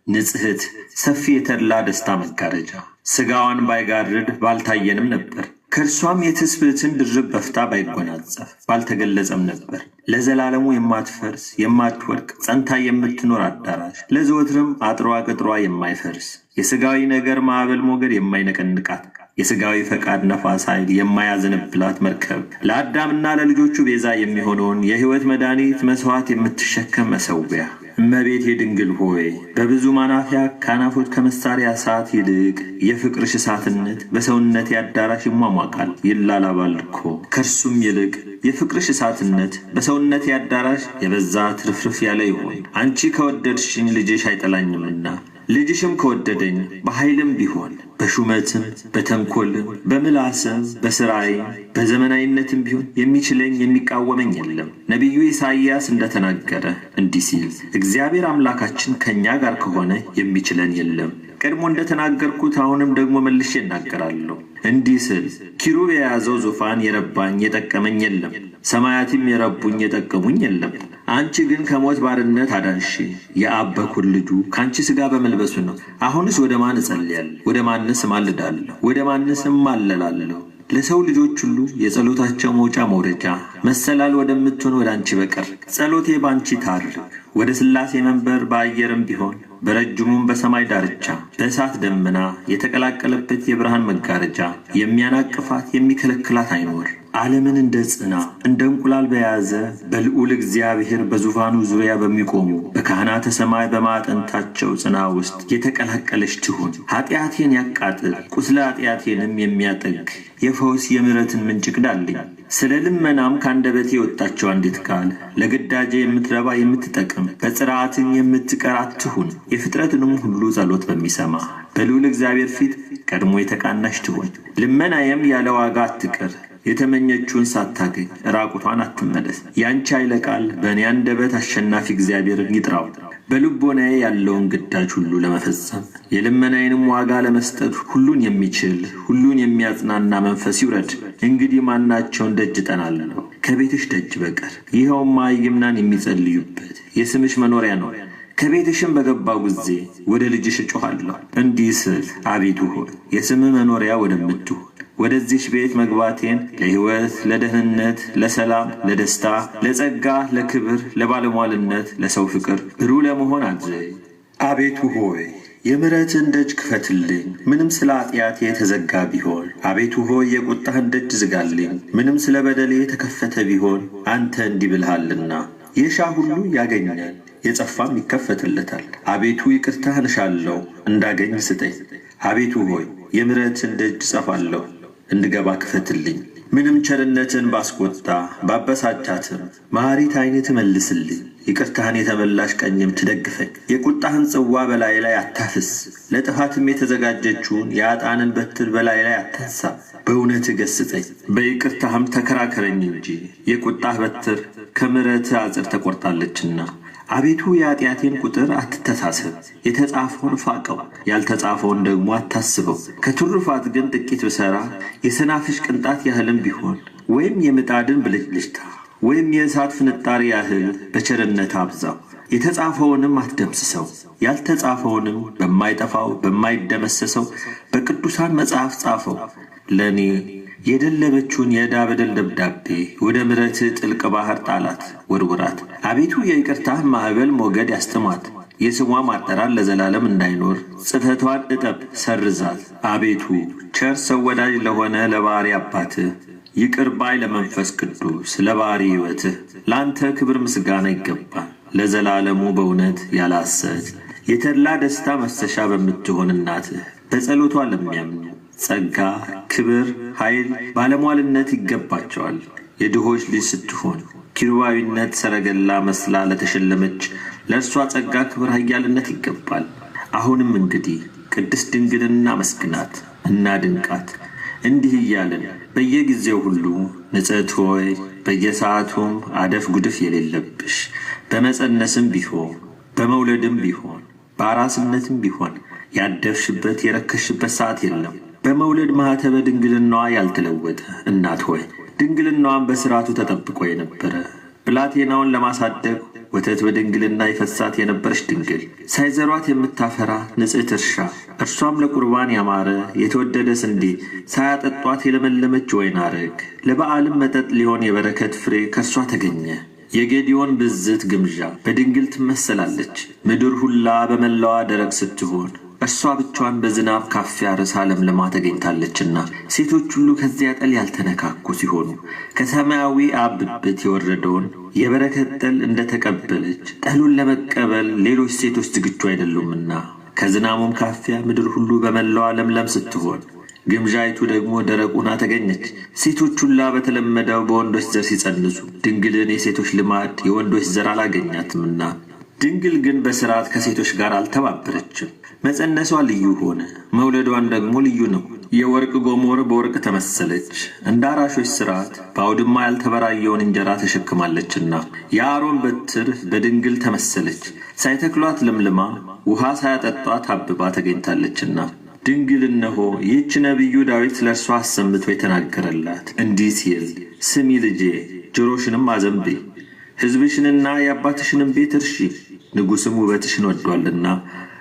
ንጽሕት ሰፊ የተድላ ደስታ መጋረጃ ሥጋዋን ባይጋርድ ባልታየንም ነበር። ከእርሷም የትስብእትን ድርብ በፍታ ባይጎናጸፍ ባልተገለጸም ነበር። ለዘላለሙ የማትፈርስ የማትወድቅ ጸንታ የምትኖር አዳራሽ ለዘወትርም አጥሯ ቅጥሯ የማይፈርስ የሥጋዊ ነገር ማዕበል ሞገድ የማይነቀንቃት የሥጋዊ ፈቃድ ነፋስ ኃይል የማያዘንብላት መርከብ ለአዳምና ለልጆቹ ቤዛ የሚሆነውን የሕይወት መድኃኒት መሥዋዕት የምትሸከም መሠዊያ እመቤቴ ድንግል ሆይ በብዙ ማናፊያ ካናፎች ከመሳሪያ እሳት ይልቅ የፍቅርሽ እሳትነት በሰውነቴ አዳራሽ ይሟሟቃል ይላላባል እኮ። ከእርሱም ይልቅ የፍቅርሽ እሳትነት በሰውነቴ አዳራሽ የበዛ ትርፍርፍ ያለ ይሆን። አንቺ ከወደድሽኝ ልጅሽ አይጠላኝምና ልጅሽም ከወደደኝ በኃይልም ቢሆን በሹመትም በተንኰልም በምላስም በሥራይም በዘመናዊነትም ቢሆን የሚችለኝ የሚቃወመኝ የለም። ነቢዩ ኢሳይያስ እንደተናገረ እንዲህ ሲል እግዚአብሔር አምላካችን ከእኛ ጋር ከሆነ የሚችለን የለም። ቀድሞ እንደተናገርኩት አሁንም ደግሞ መልሼ እናገራለሁ እንዲህ ስል ኪሩብ የያዘው ዙፋን የረባኝ የጠቀመኝ የለም፣ ሰማያትም የረቡኝ የጠቀሙኝ የለም። አንቺ ግን ከሞት ባርነት አዳንሺ። የአብ በኩር ልጁ ከአንቺ ሥጋ በመልበሱ ነው። አሁንስ ወደ ማን እጸልያለሁ? ወደ ማንስ እማልዳለሁ? ወደ ማንስ እማለላለሁ? ለሰው ልጆች ሁሉ የጸሎታቸው መውጫ መውረጃ መሰላል ወደምትሆን ወደ አንቺ በቀር ጸሎቴ በአንቺ ታርግ። ወደ ሥላሴ መንበር በአየርም ቢሆን በረጅሙም በሰማይ ዳርቻ በእሳት ደመና የተቀላቀለበት የብርሃን መጋረጃ የሚያናቅፋት የሚከለክላት አይኖር። ዓለምን እንደ ጽና እንደ እንቁላል በያዘ በልዑል እግዚአብሔር በዙፋኑ ዙሪያ በሚቆሙ በካህናተ ሰማይ በማዕጠንታቸው ጽና ውስጥ የተቀላቀለች ትሁን። ኃጢአቴን ያቃጥል ቁስለ ኃጢአቴንም የሚያጠግ የፈውስ የምሕረትን ምንጭ ቅዳልኝ። ስለ ልመናም ካንደበቴ የወጣቸው አንዲት ቃል ለግዳጄ የምትረባ የምትጠቅም በጽርዓትን የምትቀር አትሁን። የፍጥረትንም ሁሉ ጸሎት በሚሰማ በልዑል እግዚአብሔር ፊት ቀድሞ የተቃናሽ ትሁን። ልመናዬም ያለ ዋጋ አትቅር። የተመኘችውን ሳታገኝ ራቁቷን አትመለስ። ያንቺ ኃይለ ቃል በእኔ አንደበት አሸናፊ እግዚአብሔርን ይጥራው። በልቦናዬ ያለውን ግዳጅ ሁሉ ለመፈጸም የልመናዬንም ዋጋ ለመስጠት ሁሉን የሚችል ሁሉን የሚያጽናና መንፈስ ይውረድ። እንግዲህ ማናቸውን ደጅ እጠናለሁ ከቤትሽ ደጅ በቀር? ይኸውም መሃይምናን የሚጸልዩበት የስምሽ መኖሪያ ነው። ከቤትሽም በገባው ጊዜ ወደ ልጅሽ እጮኻለሁ እንዲህ ስል፣ አቤቱ ሆይ የስምህ መኖሪያ ወደምትሆን ወደዚህ ቤት መግባቴን ለሕይወት፣ ለደህንነት፣ ለሰላም፣ ለደስታ፣ ለጸጋ፣ ለክብር፣ ለባለሟልነት፣ ለሰው ፍቅር ብሩህ ለመሆን አድርግ። አቤቱ ሆይ የምሕረትን ደጅ ክፈትልኝ፣ ምንም ስለ ኃጢአቴ የተዘጋ ቢሆን። አቤቱ ሆይ የቁጣህን ደጅ ዝጋልኝ፣ ምንም ስለ በደሌ የተከፈተ ቢሆን። አንተ እንዲህ ብልሃልና የሻ ሁሉ ያገኛል፣ የጸፋም ይከፈትለታል። አቤቱ ይቅርታህን እሻለሁ፣ እንዳገኝ ስጠኝ። አቤቱ ሆይ የምሕረትን ደጅ እጸፋለሁ፣ እንድገባ ክፈትልኝ። ምንም ቸርነትን ባስቆጣ ባበሳጫትም መሐሪት ዓይንህ ትመልስልኝ። ይቅርታህን የተመላሽ ቀኝም ትደግፈኝ። የቁጣህን ጽዋ በላይ ላይ አታፍስ፣ ለጥፋትም የተዘጋጀችውን የአጣንን በትር በላይ ላይ አታንሳ። በእውነትህ ገሥጸኝ፣ በይቅርታህም ተከራከረኝ እንጂ የቁጣህ በትር ከምሕረትህ አጽር ተቆርጣለችና። አቤቱ የኃጢአቴን ቁጥር አትተሳሰብ፣ የተጻፈውን ፋቀው፣ ያልተጻፈውን ደግሞ አታስበው። ከትሩፋት ግን ጥቂት ብሠራ የሰናፍጭ ቅንጣት ያህልም ቢሆን ወይም የምጣድን ብልጭልጭታ ወይም የእሳት ፍንጣሪ ያህል በቸርነት አብዛው። የተጻፈውንም አትደምስሰው፣ ያልተጻፈውንም በማይጠፋው በማይደመሰሰው በቅዱሳን መጽሐፍ ጻፈው። ለእኔ የደለበችውን የዕዳ በደል ደብዳቤ ወደ ምሕረትህ ጥልቅ ባሕር ጣላት፣ ወርውራት። አቤቱ የይቅርታህ ማዕበል ሞገድ ያስጥሟት። የስሟም አጠራር ለዘላለም እንዳይኖር ጽሕፈቷን እጠብ፣ ሰርዛት። አቤቱ ቸር ሰው ወዳጅ ለሆነ ለባሕርይ አባትህ ይቅር ባይ ለመንፈስ ቅዱስ ለባሕርይ ሕይወትህ ለአንተ ክብር ምስጋና ይገባል ለዘላለሙ በእውነት ያለ ሐሰት። የተድላ ደስታ መፍሰሻ በምትሆን እናትህ በጸሎቷ ለሚያምኑ ጸጋ፣ ክብር፣ ኃይል፣ ባለሟልነት ይገባቸዋል። የድሆች ልጅ ስትሆን ኪሩባዊነት ሰረገላ መስላ ለተሸለመች ለእርሷ ጸጋ፣ ክብር፣ ኃያልነት ይገባል። አሁንም እንግዲህ ቅድስት ድንግልን እናመስግናት እናድንቃት። እንዲህ እያለን በየጊዜው ሁሉ ንጽሕት ሆይ በየሰዓቱም አደፍ ጉድፍ የሌለብሽ በመጸነስም ቢሆን በመውለድም ቢሆን በአራስነትም ቢሆን ያደፍሽበት የረከሽበት ሰዓት የለም። በመውለድ ማኅተበ ድንግልናዋ ያልተለወጠ እናት ሆይ ድንግልናዋን በሥርዓቱ ተጠብቆ የነበረ ብላቴናውን ለማሳደግ ወተት በድንግልና ይፈሳት የነበረች ድንግል ሳይዘሯት የምታፈራ ንጽሕት እርሻ እርሷም ለቁርባን ያማረ የተወደደ ስንዴ ሳያጠጧት የለመለመች ወይን አረግ ለበዓልም መጠጥ ሊሆን የበረከት ፍሬ ከእርሷ ተገኘ። የጌዲዮን ብዝት ግምዣ በድንግል ትመሰላለች። ምድር ሁላ በመላዋ ደረቅ ስትሆን እርሷ ብቻዋን በዝናብ ካፊያ ርሳ ለምልማ ተገኝታለችና ሴቶች ሁሉ ከዚያ ጠል ያልተነካኩ ሲሆኑ ከሰማያዊ አብ ብብት የወረደውን የበረከት ጠል እንደተቀበለች ጠሉን ለመቀበል ሌሎች ሴቶች ዝግጁ አይደሉምና ከዝናሙም ካፊያ ምድር ሁሉ በመላዋ ለምለም ስትሆን ግምዣይቱ ደግሞ ደረቁና ተገኘች። ሴቶች ሁላ በተለመደው በወንዶች ዘር ሲጸንሱ ድንግልን የሴቶች ልማድ የወንዶች ዘር አላገኛትምና ድንግል ግን በሥርዓት ከሴቶች ጋር አልተባበረችም። መጸነሷ ልዩ ሆነ፣ መውለዷን ደግሞ ልዩ ነው። የወርቅ ጎሞር በወርቅ ተመሰለች። እንደ አራሾች ሥርዓት በአውድማ ያልተበራየውን እንጀራ ተሸክማለችና የአሮን በትር በድንግል ተመሰለች። ሳይተክሏት ለምልማ ውሃ ሳያጠጧት አብባ ተገኝታለችና ድንግል እነሆ ይህች ነቢዩ ዳዊት ለእርሷ አሰምቶ የተናገረላት እንዲህ ሲል፣ ስሚ ልጄ፣ ጆሮሽንም አዘንብዪ፣ ሕዝብሽንና የአባትሽንም ቤት እርሺ፣ ንጉሥም ውበትሽን ወዷልና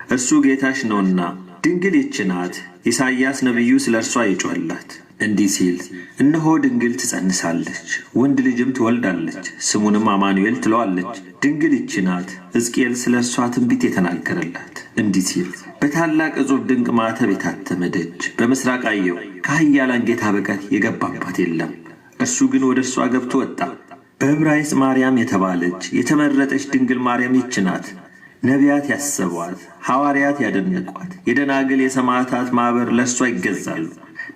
እርሱ ጌታሽ ነውና። ድንግል ይህች ናት። ኢሳይያስ ነቢዩ ስለ እርሷ ይጮህላት እንዲህ ሲል፣ እነሆ ድንግል ትጸንሳለች፣ ወንድ ልጅም ትወልዳለች፣ ስሙንም አማኑኤል ትለዋለች። ድንግል ይህች ናት። ሕዝቅኤል ስለ እርሷ ትንቢት የተናገረላት እንዲህ ሲል፣ በታላቅ ዕጹብ ድንቅ ማኅተብ የታተመ ደጅ በምሥራቅ አየሁ፣ ከኃያላን ጌታ በቀር የገባባት የለም። እርሱ ግን ወደ እርሷ ገብቶ ወጣ። በዕብራይስጥ ማርያም የተባለች የተመረጠች ድንግል ማርያም ይህች ናት። ነቢያት ያሰቧት፣ ሐዋርያት ያደነቋት፣ የደናግል የሰማዕታት ማኅበር ለእርሷ ይገዛሉ።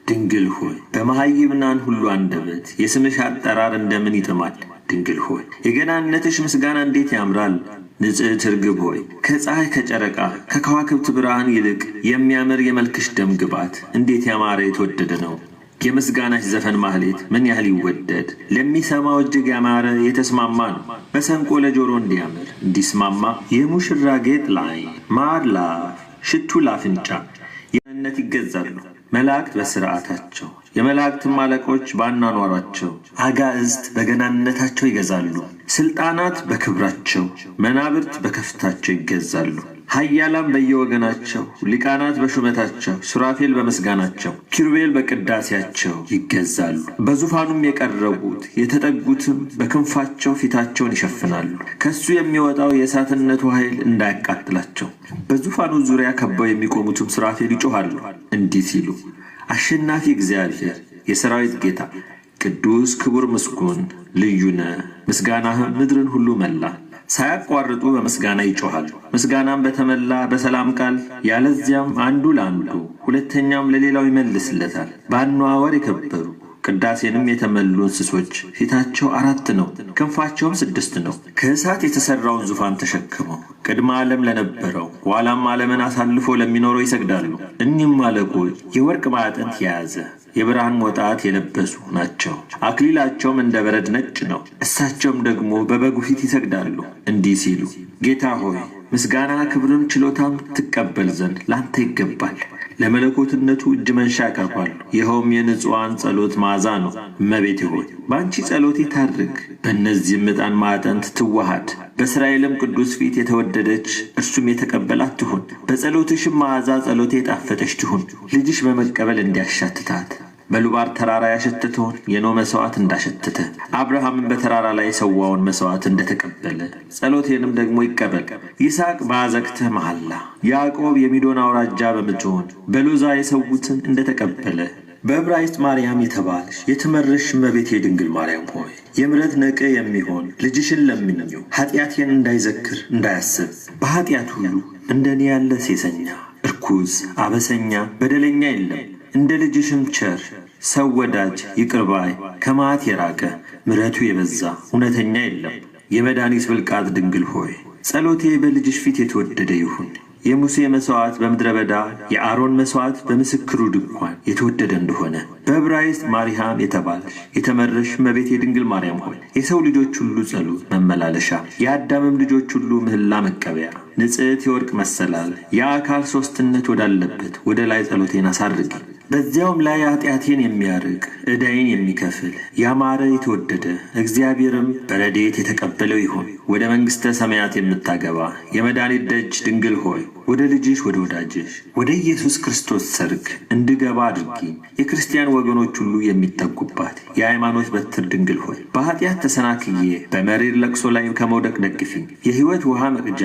ድንግል ሆይ በመሃይምናን ሁሉ አንደበት የስምሽ አጠራር እንደምን ይጥማል። ድንግል ሆይ የገናነትሽ ምስጋና እንዴት ያምራል። ንጽሕት ርግብ ሆይ ከፀሐይ ከጨረቃ ከከዋክብት ብርሃን ይልቅ የሚያምር የመልክሽ ደም ግባት እንዴት ያማረ የተወደደ ነው። የምስጋናሽ ዘፈን ማህሌት ምን ያህል ይወደድ፣ ለሚሰማው እጅግ ያማረ የተስማማ ነው። መሰንቆ ለጆሮ እንዲያምር እንዲስማማ የሙሽራ ጌጥ ላይ ማር ላፍ ሽቱ ላፍንጫ የነት ይገዛሉ። መላእክት በስርዓታቸው የመላእክትም አለቆች ባናኗሯቸው፣ አጋዕዝት በገናነታቸው ይገዛሉ። ስልጣናት በክብራቸው መናብርት በከፍታቸው ይገዛሉ። ኃያላን በየወገናቸው ሊቃናት በሹመታቸው ሱራፌል በመስጋናቸው ኪሩቤል በቅዳሴያቸው ይገዛሉ። በዙፋኑም የቀረቡት የተጠጉትም በክንፋቸው ፊታቸውን ይሸፍናሉ፣ ከሱ የሚወጣው የእሳትነቱ ኃይል እንዳያቃጥላቸው። በዙፋኑ ዙሪያ ከበው የሚቆሙትም ሱራፌል ይጮኻሉ እንዲህ ሲሉ አሸናፊ እግዚአብሔር የሰራዊት ጌታ ቅዱስ ክቡር ምስጉን ልዩነ ምስጋናህም ምድርን ሁሉ መላ። ሳያቋርጡ በምስጋና ይጮኻሉ። ምስጋናም በተመላ በሰላም ቃል ያለዚያም አንዱ ለአንዱ ሁለተኛም ለሌላው ይመልስለታል። በአነዋወር የከበሩ ቅዳሴንም የተመሉ እንስሶች ፊታቸው 4 ነው፣ ክንፋቸውም 6 ነው። ከእሳት የተሰራውን ዙፋን ተሸክመው ቅድመ ዓለም ለነበረው ኋላም ዓለምን አሳልፎ ለሚኖረው ይሰግዳሉ። እኒህም አለቆች የወርቅ ማዕጠንት የያዘ የብርሃን ሞጣት የለበሱ ናቸው። አክሊላቸውም እንደ በረድ ነጭ ነው። እሳቸውም ደግሞ በበጉ ፊት ይሰግዳሉ እንዲህ ሲሉ ጌታ ሆይ ምስጋና ክብርን ችሎታም ትቀበል ዘንድ ላንተ ይገባል። ለመለኮትነቱ እጅ መንሻ ያቀርባሉ። ይኸውም የንጹዋን ጸሎት መዓዛ ነው። እመቤቴ ሆይ በአንቺ ጸሎቴ ታድርግ፣ በእነዚህም ዕጣን ማዕጠንት ትዋሃድ። በእስራኤልም ቅዱስ ፊት የተወደደች እርሱም የተቀበላት ትሁን። በጸሎትሽም መዓዛ ጸሎቴ የጣፈጠች ትሁን። ልጅሽ በመቀበል እንዲያሻትታት በሉባር ተራራ ያሸተተውን የኖ መሥዋዕት እንዳሸተተ አብርሃምን በተራራ ላይ ሰዋውን መሥዋዕት እንደተቀበለ ጸሎቴንም ደግሞ ይቀበል። ይስሐቅ በአዘቅተ መሐላ ያዕቆብ የሚዶን አውራጃ በምትሆን በሎዛ የሰዉትን እንደተቀበለ በዕብራይስጥ ማርያም የተባልሽ የተመረሽ እመቤቴ ድንግል ማርያም ሆይ የምሕረት ነቅ የሚሆን ልጅሽን ለምኝው። ኃጢአቴን እንዳይዘክር እንዳያስብ በኃጢአት ሁሉ እንደኔ ያለ ሴሰኛ እርኩስ አበሰኛ በደለኛ የለም። እንደ ልጅሽም ቸር ሰው ወዳጅ ይቅርባይ ከመዓት የራቀ ምሕረቱ የበዛ እውነተኛ የለም። የመድኃኒት ብልቃጥ ድንግል ሆይ ጸሎቴ በልጅሽ ፊት የተወደደ ይሁን። የሙሴ መሥዋዕት በምድረ በዳ የአሮን መሥዋዕት በምስክሩ ድንኳን የተወደደ እንደሆነ በዕብራይስጥ ማርያም የተባልሽ የተመረሽ እመቤቴ ድንግል ማርያም ሆይ የሰው ልጆች ሁሉ ጸሎት መመላለሻ የአዳምም ልጆች ሁሉ ምህላ መቀበያ ንጽሕት የወርቅ መሰላል የአካል ሦስትነት ወዳለበት ወደ ላይ ጸሎቴን አሳርጊ። በዚያውም ላይ ኃጢአቴን የሚያርቅ ዕዳዬን የሚከፍል ያማረ የተወደደ እግዚአብሔርም በረድኤት የተቀበለው ይሁን። ወደ መንግሥተ ሰማያት የምታገባ የመድኃኒት ደጅ ድንግል ሆይ ወደ ልጅሽ ወደ ወዳጅሽ ወደ ኢየሱስ ክርስቶስ ሰርግ እንድገባ አድርጊ። የክርስቲያን ወገኖች ሁሉ የሚጠጉባት የሃይማኖት በትር ድንግል ሆይ በኃጢአት ተሰናክዬ በመሪር ለቅሶ ላይ ከመውደቅ ደግፊኝ። የሕይወት ውሃ መቅጃ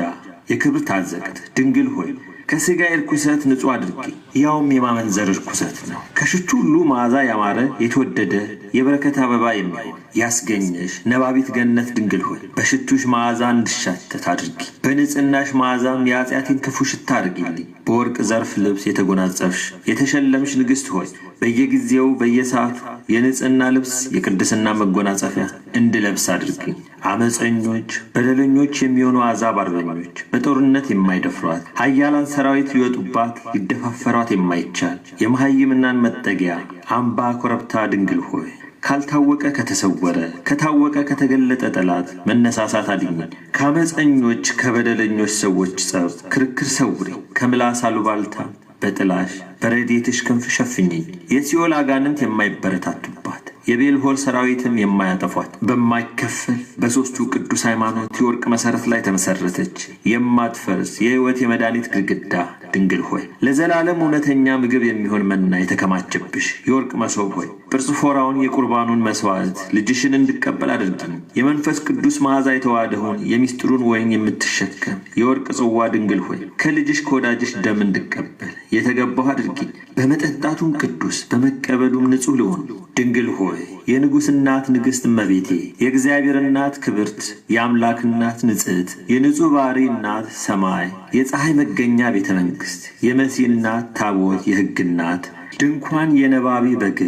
የክብር ታዘቅት ድንግል ሆይ ከሥጋ ርኩሰት ንጹሕ አድርጊ። ያውም የማመንዘር ርኩሰት ነው። ከሽቱ ሁሉ መዓዛ ያማረ የተወደደ የበረከት አበባ የሚሆን ያስገኘሽ ነባቢት ገነት ድንግል ሆይ በሽቱሽ መዓዛ እንድሻተት አድርጊ። በንጽሕናሽ መዓዛም የኃጢአቴን ክፉ ሽታ አድርጊልኝ። በወርቅ ዘርፍ ልብስ የተጎናጸፍሽ የተሸለምሽ ንግሥት ሆይ በየጊዜው በየሰዓቱ የንጽሕና ልብስ የቅድስና መጎናጸፊያ እንድለብስ አድርጊኝ። አመፀኞች በደለኞች የሚሆኑ አሕዛብ አርበኞች በጦርነት የማይደፍሯት ኃያላን ሰራዊት ሊወጡባት ሊደፋፈሯት የማይቻል የመሃይምናን መጠጊያ አምባ ኮረብታ ድንግል ሆይ ካልታወቀ ከተሰወረ ከታወቀ ከተገለጠ ጠላት መነሳሳት አድኝኝ። ከአመፀኞች ከበደለኞች ሰዎች ጸብ ክርክር ሰውሪ። ከምላስ አሉባልታ በጥላሽ በረድኤትሽ ክንፍ ሸፍኝኝ። የሲኦል አጋንንት የማይበረታቱባት የቤልሆል ሰራዊትም የማያጠፏት በማይከፈል በሦስቱ ቅዱስ ሃይማኖት የወርቅ መሠረት ላይ ተመሠረተች የማትፈርስ የሕይወት የመድኃኒት ግድግዳ ድንግል ሆይ ለዘላለም እውነተኛ ምግብ የሚሆን መና የተከማቸብሽ የወርቅ መሶብ ሆይ ጵርጽፎራውን የቁርባኑን መሥዋዕት ልጅሽን እንድቀበል አድርጊኝ። የመንፈስ ቅዱስ መዓዛ የተዋሃደውን የሚስጥሩን ወይን የምትሸከም የወርቅ ጽዋ ድንግል ሆይ ከልጅሽ ከወዳጅሽ ደም እንድቀበል የተገባሁ አድርጊኝ። በመጠጣቱም ቅዱስ በመቀበሉም ንጹሕ ልሆን። ድንግል ሆይ የንጉሥ እናት ንግሥት እመቤቴ የእግዚአብሔር እናት ክብርት የአምላክ እናት ንጽሕት የንጹሕ ባሕሪ እናት ሰማይ የፀሐይ መገኛ ቤተ መንግሥት የመሲህ እናት ታቦት የሕግ እናት ድንኳን የነባቢ በግ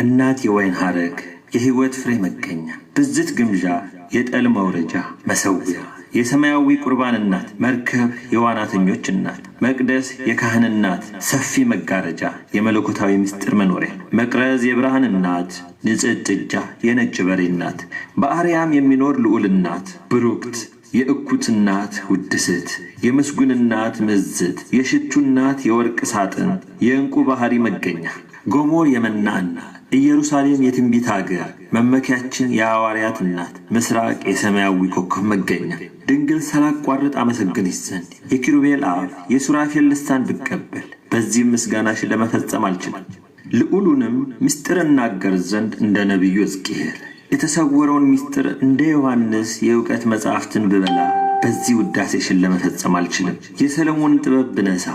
እናት የወይን ሐረግ የሕይወት ፍሬ መገኛ ብዝት ግምዣ የጠል መውረጃ መሠዊያ የሰማያዊ ቁርባን እናት መርከብ የዋናተኞች እናት መቅደስ የካህን እናት ሰፊ መጋረጃ የመለኮታዊ ምስጢር መኖሪያ መቅረዝ የብርሃን እናት ንጽሕት ጥጃ የነጭ በሬ እናት በአርያም የሚኖር ልዑል እናት ብሩክት የእኩት እናት ውድስት የምስጉን እናት ምዝት የሽቱ እናት የወርቅ ሳጥን የእንቁ ባህሪ መገኛ ጎሞር የመና እናት ኢየሩሳሌም የትንቢት አገር መመኪያችን የሐዋርያት እናት ምስራቅ የሰማያዊ ኮከብ መገኛ ድንግል ሳላቋርጥ አመሰግንሽ ዘንድ የኪሩቤል አፍ የሱራፌል ልሳን ብቀበል በዚህም ምስጋናሽን ለመፈጸም አልችልም። ልዑሉንም ምስጢር እናገር ዘንድ እንደ ነቢዩ ሕዝቅኤል የተሰወረውን ምስጢር እንደ ዮሐንስ የእውቀት መጽሐፍትን ብበላ በዚህ ውዳሴሽን ለመፈጸም አልችልም። የሰለሞንን ጥበብ ብነሳ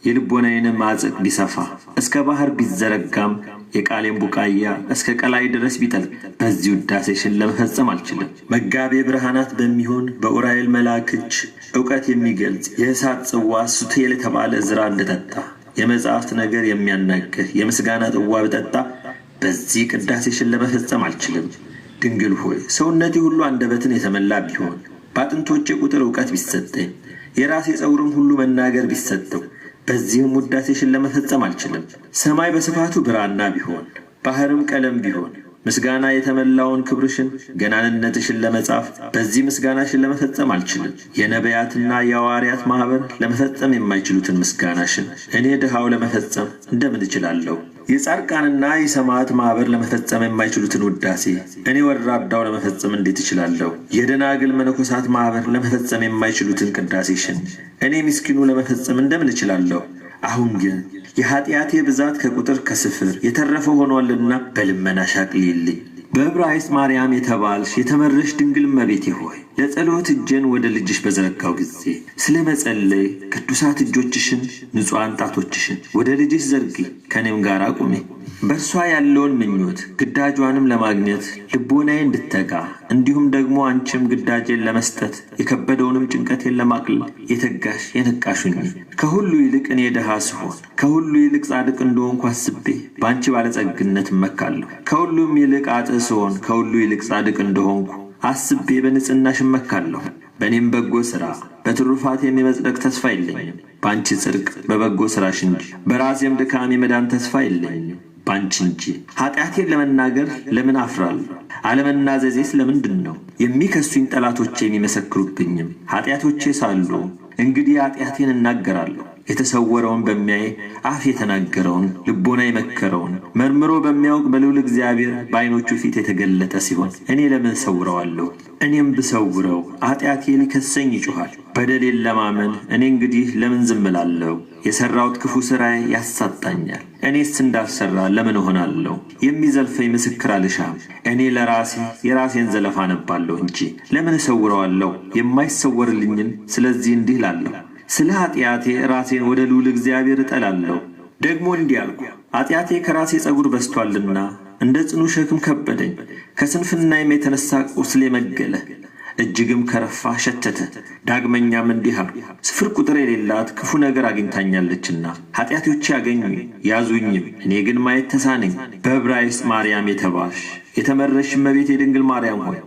የልቦናዬንም አጽቅ ቢሰፋ እስከ ባህር ቢዘረጋም የቃሌን ቡቃያ እስከ ቀላይ ድረስ ቢጠልቅ በዚህ ውዳሴሽን ለመፈጸም አልችልም። መጋቤ ብርሃናት በሚሆን በኡራኤል መልአክ እጅ ዕውቀት የሚገልጽ የእሳት ጽዋ ሱቴል የተባለ ዕዝራ እንደጠጣ የመጽሐፍት ነገር የሚያናግህ የምስጋና ጽዋ ብጠጣ በዚህ ቅዳሴሽን ለመፈጸም አልችልም። ድንግል ሆይ ሰውነቴ ሁሉ አንደበትን የተመላ ቢሆን በአጥንቶቼ ቁጥር ዕውቀት ቢሰጠኝ የራሴ ጸጉርም ሁሉ መናገር ቢሰጠው በዚህም ውዳሴሽን ለመፈጸም አልችልም። ሰማይ በስፋቱ ብራና ቢሆን ባህርም ቀለም ቢሆን ምስጋና የተመላውን ክብርሽን ገናንነትሽን ለመጻፍ በዚህ ምስጋናሽን ለመፈጸም አልችልም። የነቢያትና የሐዋርያት ማኅበር ለመፈጸም የማይችሉትን ምስጋናሽን እኔ ድሃው ለመፈጸም እንደምን እችላለሁ? የጻድቃንና የሰማዕት ማኅበር ለመፈጸም የማይችሉትን ውዳሴ እኔ ወራዳው ለመፈጸም እንዴት እችላለሁ? የደናግል መነኮሳት ማኅበር ለመፈጸም የማይችሉትን ቅዳሴሽን እኔ ምስኪኑ ለመፈጸም እንደምን እችላለሁ? አሁን ግን የኃጢአቴ ብዛት ከቁጥር ከስፍር የተረፈ ሆኗልና በልመናሽ አቅልዪልኝ። በዕብራይስጥ ማርያም የተባልሽ የተመረሽ ድንግል እመቤቴ ሆይ ለጸሎት እጄን ወደ ልጅሽ በዘረጋው ጊዜ ስለ መጸለይ ቅዱሳት እጆችሽን ንጹሐን ጣቶችሽን ወደ ልጅሽ ዘርጊ፣ ከእኔም ጋር ቁሚ። በእርሷ ያለውን ምኞት ግዳጇንም ለማግኘት ልቦናዬ እንድተጋ እንዲሁም ደግሞ አንቺም ግዳጄን ለመስጠት የከበደውንም ጭንቀቴን ለማቅለል የተጋሽ የነቃሹኝ ከሁሉ ይልቅ እኔ ድሃ ስሆን ከሁሉ ይልቅ ጻድቅ እንደሆንኩ አስቤ በአንቺ ባለጸግነት እመካለሁ። ከሁሉም ይልቅ አጥእ ስሆን ከሁሉ ይልቅ ጻድቅ እንደሆንኩ አስቤ በንጽሕናሽ እመካለሁ። በእኔም በጎ ሥራ በትሩፋት የመጽደቅ ተስፋ የለኝም፣ በአንቺ ጽድቅ በበጎ ሥራሽ እንጂ። በራሴም ድካም የመዳን ተስፋ የለኝም፣ ባንቺ እንጂ። ኃጢአቴን ለመናገር ለምን አፍራለሁ? አለመናዘዜስ ለምንድን ነው? የሚከሱኝ ጠላቶቼ የሚመሰክሩብኝም ኃጢአቶቼ ሳሉ እንግዲህ ኃጢአቴን እናገራለሁ። የተሰወረውን በሚያይ አፍ የተናገረውን ልቦና የመከረውን መርምሮ በሚያውቅ በልዑል እግዚአብሔር በዓይኖቹ ፊት የተገለጠ ሲሆን እኔ ለምን እሰውረዋለሁ? እኔም ብሰውረው ኃጢአቴ ሊከሰኝ ይጮኻል። በደሌን ለማመን እኔ እንግዲህ ለምን ዝም እላለሁ? የሠራሁት ክፉ ሥራዬ ያሳጣኛል። እኔስ እንዳልሠራ ለምን እሆናለሁ? የሚዘልፈኝ ምስክር አልሻም። እኔ ለራሴ የራሴን ዘለፋ አነባለሁ እንጂ ለምን እሰውረዋለሁ? የማይሰወርልኝን ስለዚህ እንዲህ እላለሁ፣ ስለ ኃጢአቴ ራሴን ወደ ልዑል እግዚአብሔር እጠላለሁ። ደግሞ እንዲህ አልኩ፣ ኃጢአቴ ከራሴ ጸጉር በስቶአልና እንደ ጽኑ ሸክም ከበደኝ። ከስንፍናዬም የተነሣ ቁስሌ መገለ፣ እጅግም ከረፋ ሸተተ። ዳግመኛም እንዲህ አልኩ፣ ስፍር ቁጥር የሌላት ክፉ ነገር አግኝታኛለችና ኃጢአቶቼ ያገኙኝ ያዙኝም፣ እኔ ግን ማየት ተሳነኝ። በዕብራይስጥ ማርያም የተባልሽ የተመረሽ እመቤቴ ድንግል ማርያም ሆይ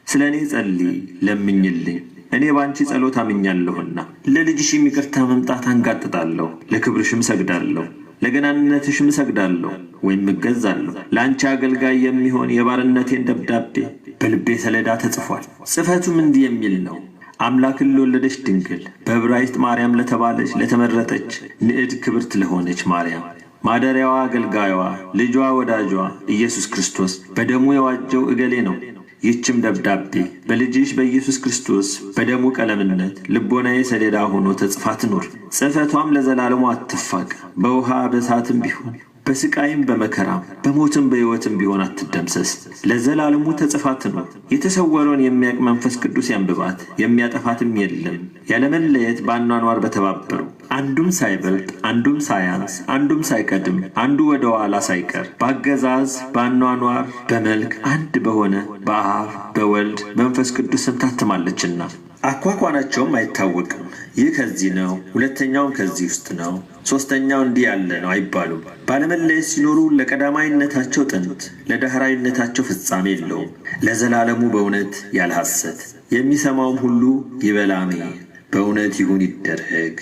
ስለ እኔ ጸልይ፣ ለምኝልኝ። እኔ ባንቺ ጸሎት አምኛለሁና ለልጅሽም ይቅርታ መምጣት አንጋጥጣለሁ። ለክብርሽም ሰግዳለሁ፣ ለገናንነትሽም ሰግዳለሁ ወይም እገዛለሁ። ለአንቺ አገልጋይ የሚሆን የባርነቴን ደብዳቤ በልቤ ሰሌዳ ተጽፏል። ጽሕፈቱም እንዲህ የሚል ነው። አምላክን ለወለደች ድንግል በዕብራይስጥ ማርያም ለተባለች ለተመረጠች ንዕድ ክብርት ለሆነች ማርያም ማደሪያዋ፣ አገልጋዩዋ፣ ልጇ፣ ወዳጇ ኢየሱስ ክርስቶስ በደሙ የዋጀው እገሌ ነው። ይህችም ደብዳቤ በልጅሽ በኢየሱስ ክርስቶስ በደሙ ቀለምነት ልቦናዬ ሰሌዳ ሆኖ ተጽፋ ትኑር። ጽሕፈቷም ለዘላለሙ አትፋቅ። በውሃ በእሳትም ቢሆን በስቃይም በመከራም በሞትም በሕይወትም ቢሆን አትደምሰስ። ለዘላለሙ ተጽፋ ትኑር። የተሰወረውን የሚያውቅ መንፈስ ቅዱስ ያንብባት፣ የሚያጠፋትም የለም። ያለመለየት በአኗኗር በተባበሩ አንዱም ሳይበልጥ አንዱም ሳያንስ አንዱም ሳይቀድም አንዱ ወደ ኋላ ሳይቀር በአገዛዝ በአኗኗር በመልክ አንድ በሆነ በአብ በወልድ መንፈስ ቅዱስም ታትማለችና አኳኋናቸውም አይታወቅም። ይህ ከዚህ ነው፣ ሁለተኛውም ከዚህ ውስጥ ነው፣ ሦስተኛው እንዲህ ያለ ነው አይባሉም። ባለመለየት ሲኖሩ ለቀዳማዊነታቸው ጥንት፣ ለዳህራዊነታቸው ፍጻሜ የለውም። ለዘላለሙ በእውነት ያለ ሐሰት የሚሰማውም ሁሉ ይበል አሜን፣ በእውነት ይሁን ይደረግ።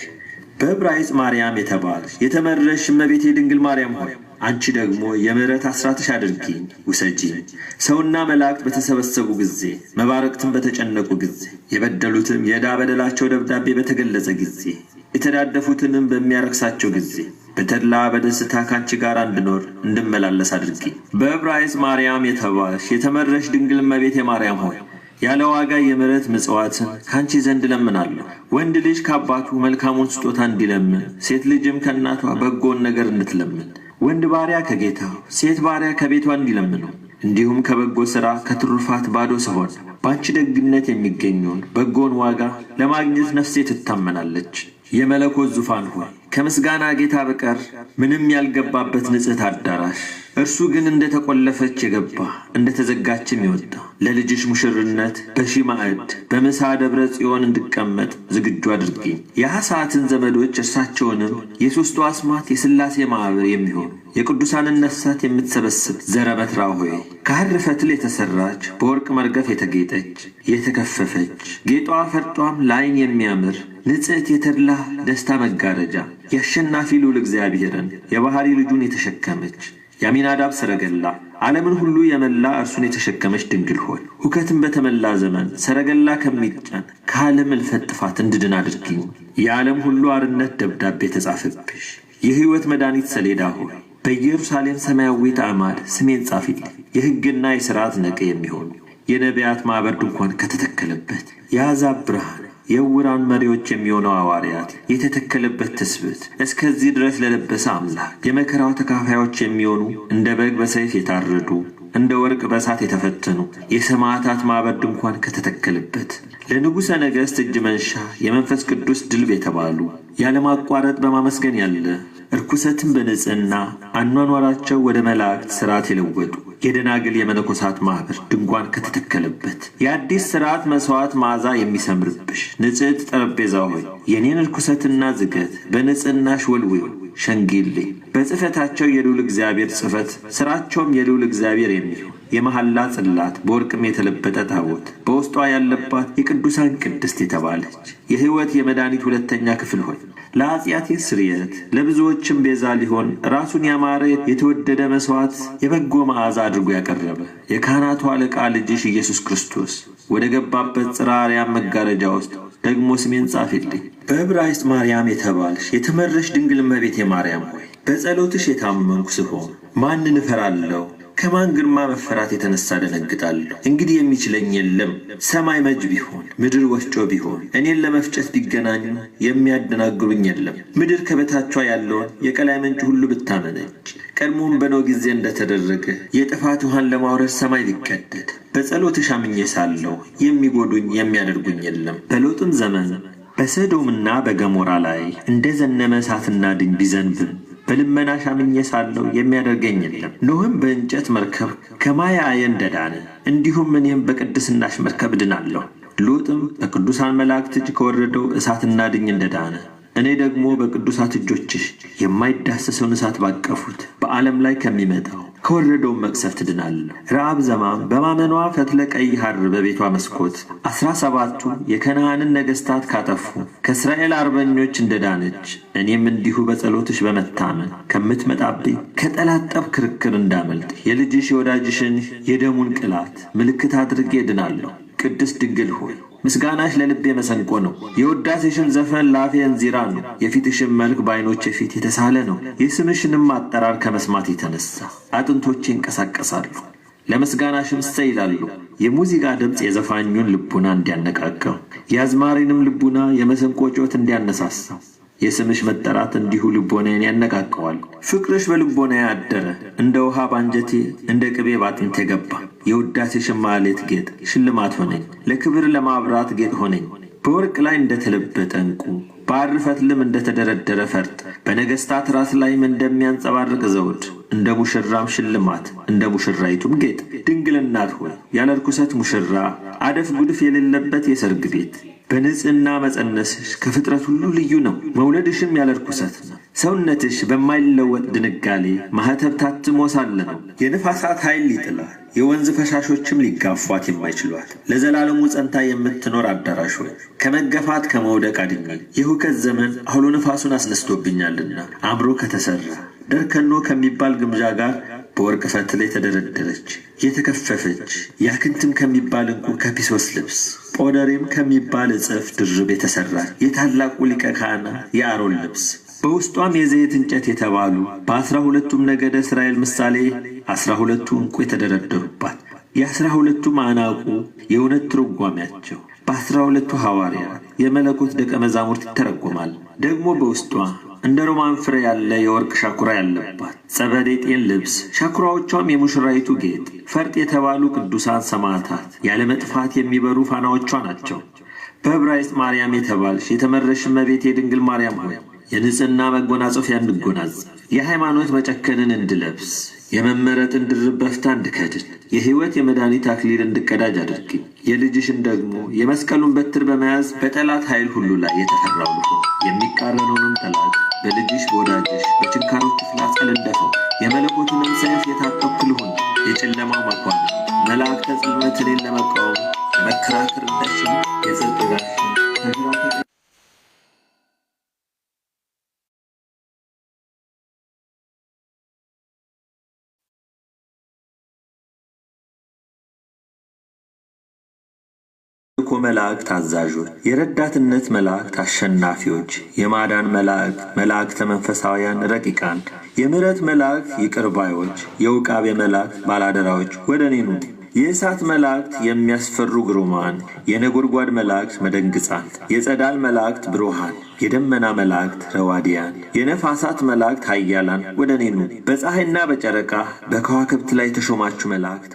በዕብራይስጥ ማርያም የተባልሽ የተመረሽ እመቤቴ ድንግል ማርያም ሆይ አንቺ ደግሞ የምሕረት አስራትሽ አድርጊኝ ውሰጂኝ። ሰውና መላእክት በተሰበሰቡ ጊዜ፣ መባረቅትም በተጨነቁ ጊዜ፣ የበደሉትም የዕዳ በደላቸው ደብዳቤ በተገለጸ ጊዜ፣ የተዳደፉትንም በሚያረክሳቸው ጊዜ በተድላ በደስታ ካንቺ ጋር እንድመላለስ አድርጊኝ። በዕብራይስጥ ማርያም የተባልሽ የተመረሽ ድንግል እመቤቴ ማርያም ሆይ ያለ ዋጋ የምሕረት ምጽዋትን ካንቺ ዘንድ ለምናለሁ። ወንድ ልጅ ከአባቱ መልካሙን ስጦታ እንዲለምን፣ ሴት ልጅም ከእናቷ በጎን ነገር እንድትለምን፣ ወንድ ባሪያ ከጌታው፣ ሴት ባሪያ ከቤቷ እንዲለምኑ፣ እንዲሁም ከበጎ ሥራ ከትሩፋት ባዶ ስሆን በአንቺ ደግነት የሚገኘውን በጎን ዋጋ ለማግኘት ነፍሴ ትታመናለች። የመለኮት ዙፋን ሆይ ከምስጋና ጌታ በቀር ምንም ያልገባበት ንጽሕት አዳራሽ፣ እርሱ ግን እንደ ተቆለፈች የገባ እንደ ተዘጋችም የወጣ ለልጅሽ ሙሽርነት በሺህ ማዕድ በምሳ ደብረ ጽዮን እንድቀመጥ ዝግጁ አድርጊኝ። የሐሳትን ዘመዶች እርሳቸውንም የሦስቱ አስማት የሥላሴ ማኅበር የሚሆኑ የቅዱሳንን ነፍሳት የምትሰበስብ ዘረበትራ ሆይ ከሐር ፈትል የተሠራች በወርቅ መርገፍ የተጌጠች የተከፈፈች ጌጧ ፈርጧም ለዓይን የሚያምር ንጽሕት የተድላ ደስታ መጋረጃ የአሸናፊ ልዑል እግዚአብሔርን የባሕሪ ልጁን የተሸከመች የአሚናዳብ ሰረገላ ዓለምን ሁሉ የመላ እርሱን የተሸከመች ድንግል ሆይ ሁከትን በተመላ ዘመን ሰረገላ ከሚጫን ከዓለም እልፈት ጥፋት እንድድን አድርጊኝ። የዓለም ሁሉ አርነት ደብዳቤ ተጻፈብሽ የሕይወት መድኃኒት ሰሌዳ ሆይ በኢየሩሳሌም ሰማያዊት አዕማድ ስሜን ጻፊልኝ። የሕግና የሥርዓት ነቀ የሚሆኑ የነቢያት ማኅበር ድንኳን ከተተከለበት የአሕዛብ ብርሃን የዕውራን መሪዎች የሚሆነው ሐዋርያት የተተከለበት ትስብእት እስከዚህ ድረስ ለለበሰ አምላክ የመከራው ተካፋዮች የሚሆኑ እንደ በግ በሰይፍ የታረዱ እንደ ወርቅ በእሳት የተፈተኑ የሰማዕታት ማኅበር ድንኳን ከተተከለበት ለንጉሠ ነገሥት እጅ መንሻ የመንፈስ ቅዱስ ድልብ የተባሉ ያለማቋረጥ በማመስገን ያለ እርኩሰትን በንጽሕና አኗኗራቸው ወደ መላእክት ሥርዓት የለወጡ የደናግል የመነኮሳት ማኅበር ድንኳን ከተተከለበት የአዲስ ሥርዓት መሥዋዕት መዓዛ የሚሰምርብሽ ንጽሕት ጠረጴዛ ሆይ የኔን እርኩሰትና ዝገት በንጽሕናሽ ወልውዩ ሸንጊልኝ። በጽሕፈታቸው የልዑል እግዚአብሔር ጽሕፈት ሥራቸውም የልዑል እግዚአብሔር የሚሆን የመሐላ ጽላት በወርቅም የተለበጠ ታቦት በውስጧ ያለባት የቅዱሳን ቅድስት የተባለች የሕይወት የመድኃኒት ሁለተኛ ክፍል ሆይ ለኃጢአቴ ስርየት ለብዙዎችም ቤዛ ሊሆን ራሱን ያማረ የተወደደ መሥዋዕት የበጎ መዓዛ አድርጎ ያቀረበ የካህናቱ አለቃ ልጅሽ ኢየሱስ ክርስቶስ ወደ ገባበት ጽርሐ አርያም መጋረጃ ውስጥ ደግሞ ስሜን ጻፊልኝ። በዕብራይስጥ ማርያም የተባልሽ የተመረሽ ድንግል እመቤቴ ማርያም ሆይ በጸሎትሽ የታመንኩ ስሆን ማንን እፈራለሁ? ከማን ግርማ መፈራት የተነሳ ደነግጣለሁ? እንግዲህ የሚችለኝ የለም። ሰማይ መጅ ቢሆን ምድር ወፍጮ ቢሆን እኔን ለመፍጨት ቢገናኙ የሚያደናግሩኝ የለም። ምድር ከበታቿ ያለውን የቀላይ ምንጭ ሁሉ ብታመነጭ ቀድሞም በኖኅ ጊዜ እንደተደረገ የጥፋት ውሃን ለማውረድ ሰማይ ቢቀደድ በጸሎትሽ አምኜ ሳለሁ የሚጎዱኝ የሚያደርጉኝ የለም። በሎጥም ዘመን በሰዶምና በገሞራ ላይ እንደ ዘነመ እሳትና ድኝ ቢዘንብም በልመናሽ አምኜ ሳለሁ የሚያደርገኝ የለም። ኖኅም በእንጨት መርከብ ከማየ አየ እንደዳነ እንዲሁም እኔም በቅድስናሽ መርከብ ድናለሁ። ሎጥም በቅዱሳን መላእክት እጅ ከወረደው እሳትና ድኝ እንደዳነ እኔ ደግሞ በቅዱሳት እጆችሽ የማይዳሰሰውን እሳት ባቀፉት በዓለም ላይ ከሚመጣው ከወረደው መቅሰፍት ድናለሁ። ረዓብ ዘማም በማመኗ ፈትለ ቀይ ሐር በቤቷ መስኮት 17ቱ የከነዓንን ነገሥታት ካጠፉ ከእስራኤል አርበኞች እንደዳነች እኔም እንዲሁ በጸሎትሽ በመታመን ከምትመጣብኝ ከጠላት ጠብ ክርክር እንዳመልጥ የልጅሽ የወዳጅሽን የደሙን ቅላት ምልክት አድርጌ ድናለሁ። ቅድስት ድንግል ሆይ ምስጋናሽ ለልቤ መሰንቆ ነው። የውዳሴሽን ዘፈን ለአፌ እንዚራ ነው። የፊትሽን መልክ በዓይኖቼ ፊት የተሳለ ነው። የስምሽንም አጠራር ከመስማት የተነሳ አጥንቶቼ ይንቀሳቀሳሉ፣ ለምስጋናሽም እሰይ ይላሉ። የሙዚቃ ድምፅ የዘፋኙን ልቡና እንዲያነቃቀው፣ የአዝማሪንም ልቡና የመሰንቆ ጮት እንዲያነሳሳው የስምሽ መጠራት እንዲሁ ልቦናዬን ያነቃቀዋል። ፍቅርሽ በልቦናዬ አደረ፣ እንደ ውሃ ባንጀቴ እንደ ቅቤ ባጥንቴ ገባ። የውዳሴሽን ማኅሌት ጌጥ ሽልማት ሆነኝ፣ ለክብር ለማብራት ጌጥ ሆነኝ። በወርቅ ላይ እንደተለበጠ ዕንቁ በሐር ፈትልም እንደተደረደረ ፈርጥ በነገሥታት ራስ ላይም እንደሚያንጸባርቅ ዘውድ እንደ ሙሽራም ሽልማት እንደ ሙሽራይቱም ጌጥ ድንግል እናት ሆይ ያለ ርኩሰት ሙሽራ አደፍ ጉድፍ የሌለበት የሰርግ ቤት በንጽሕና መጸነስሽ ከፍጥረት ሁሉ ልዩ ነው። መውለድሽም ያለ ርኩሰት ነው። ሰውነትሽ በማይለወጥ ድንጋሌ ማኅተብ ታትሞ ሳለ ነው። የነፋሳት ኃይል ሊጥላት የወንዝ ፈሳሾችም ሊጋፏት የማይችሏት ለዘላለሙ ጸንታ የምትኖር አዳራሽ ሆይ ከመገፋት ከመውደቅ አድኝ። የሁከት ዘመን አውሎ ነፋሱን አስነስቶብኛልና አምሮ ከተሠራ ደርከኖ ከሚባል ግምጃ ጋር በወርቅ ፈትል የተደረደረች የተከፈፈች ያክንትም ከሚባል ዕንቁ ከፒሶስ ልብስ ጶደሬም ከሚባል ዕጽፍ ድርብ የተሠራች የታላቁ ሊቀ ካህናት የአሮን ልብስ በውስጧም የዘይት እንጨት የተባሉ በ12ቱም ነገደ እስራኤል ምሳሌ 12ቱ ዕንቁ የተደረደሩባት የ12ቱም አናቁ የእውነት ትርጓሜያቸው በ12ቱ ሐዋርያት የመለኮት ደቀ መዛሙርት ይተረጎማል። ደግሞ በውስጧ እንደ ሮማን ፍሬ ያለ የወርቅ ሻኩራ ያለባት ጸበዴጤን ልብስ ሻኩራዎቿም የሙሽራይቱ ጌጥ ፈርጥ የተባሉ ቅዱሳን ሰማዕታት ያለ መጥፋት የሚበሩ ፋናዎቿ ናቸው። በዕብራይስጥ ማርያም የተባልሽ የተመረሽ እመቤቴ ድንግል ማርያም ሆይ የንጽሕና መጎናጸፊያ እንድጎናጽፍ የሃይማኖት መጨከንን እንድለብስ የመመረጥን ድርብ በፍታ እንድከድን የሕይወት የመድኃኒት አክሊል እንድቀዳጅ አድርጊ። የልጅሽን ደግሞ የመስቀሉን በትር በመያዝ በጠላት ኃይል ሁሉ ላይ የተፈራው ልሁን። የሚቃረነውንም ጠላት በልጅሽ በወዳጅሽ በችንካሮቹ ፍላጻ ልንደፈው። የመለኮቱንም ሰይፍ የታጠቅኩ ልሁን። የጨለማው መኳንንት መላእክተ ጽልመት እኔን ለመቃወም መከራከር እንዳይችሉ የጽድቅ ጋሻ መላእክት አዛዦች፣ የረዳትነት መላእክት አሸናፊዎች፣ የማዳን መላእክት መንፈሳውያን ረቂቃን፣ የምሕረት መላእክት ይቅር ባዮች፣ የውቃቤ መላእክት ባላደራዎች ወደ እኔ ኑ። የእሳት መላእክት የሚያስፈሩ ግሩማን፣ የነጎድጓድ መላእክት መደንግጻን፣ የጸዳል መላእክት ብሩሃን፣ የደመና መላእክት ረዋዲያን፣ የነፋሳት መላእክት ኃያላን ወደ እኔ ኑ። በፀሐይና በጨረቃ በከዋክብት ላይ የተሾማችሁ መላእክት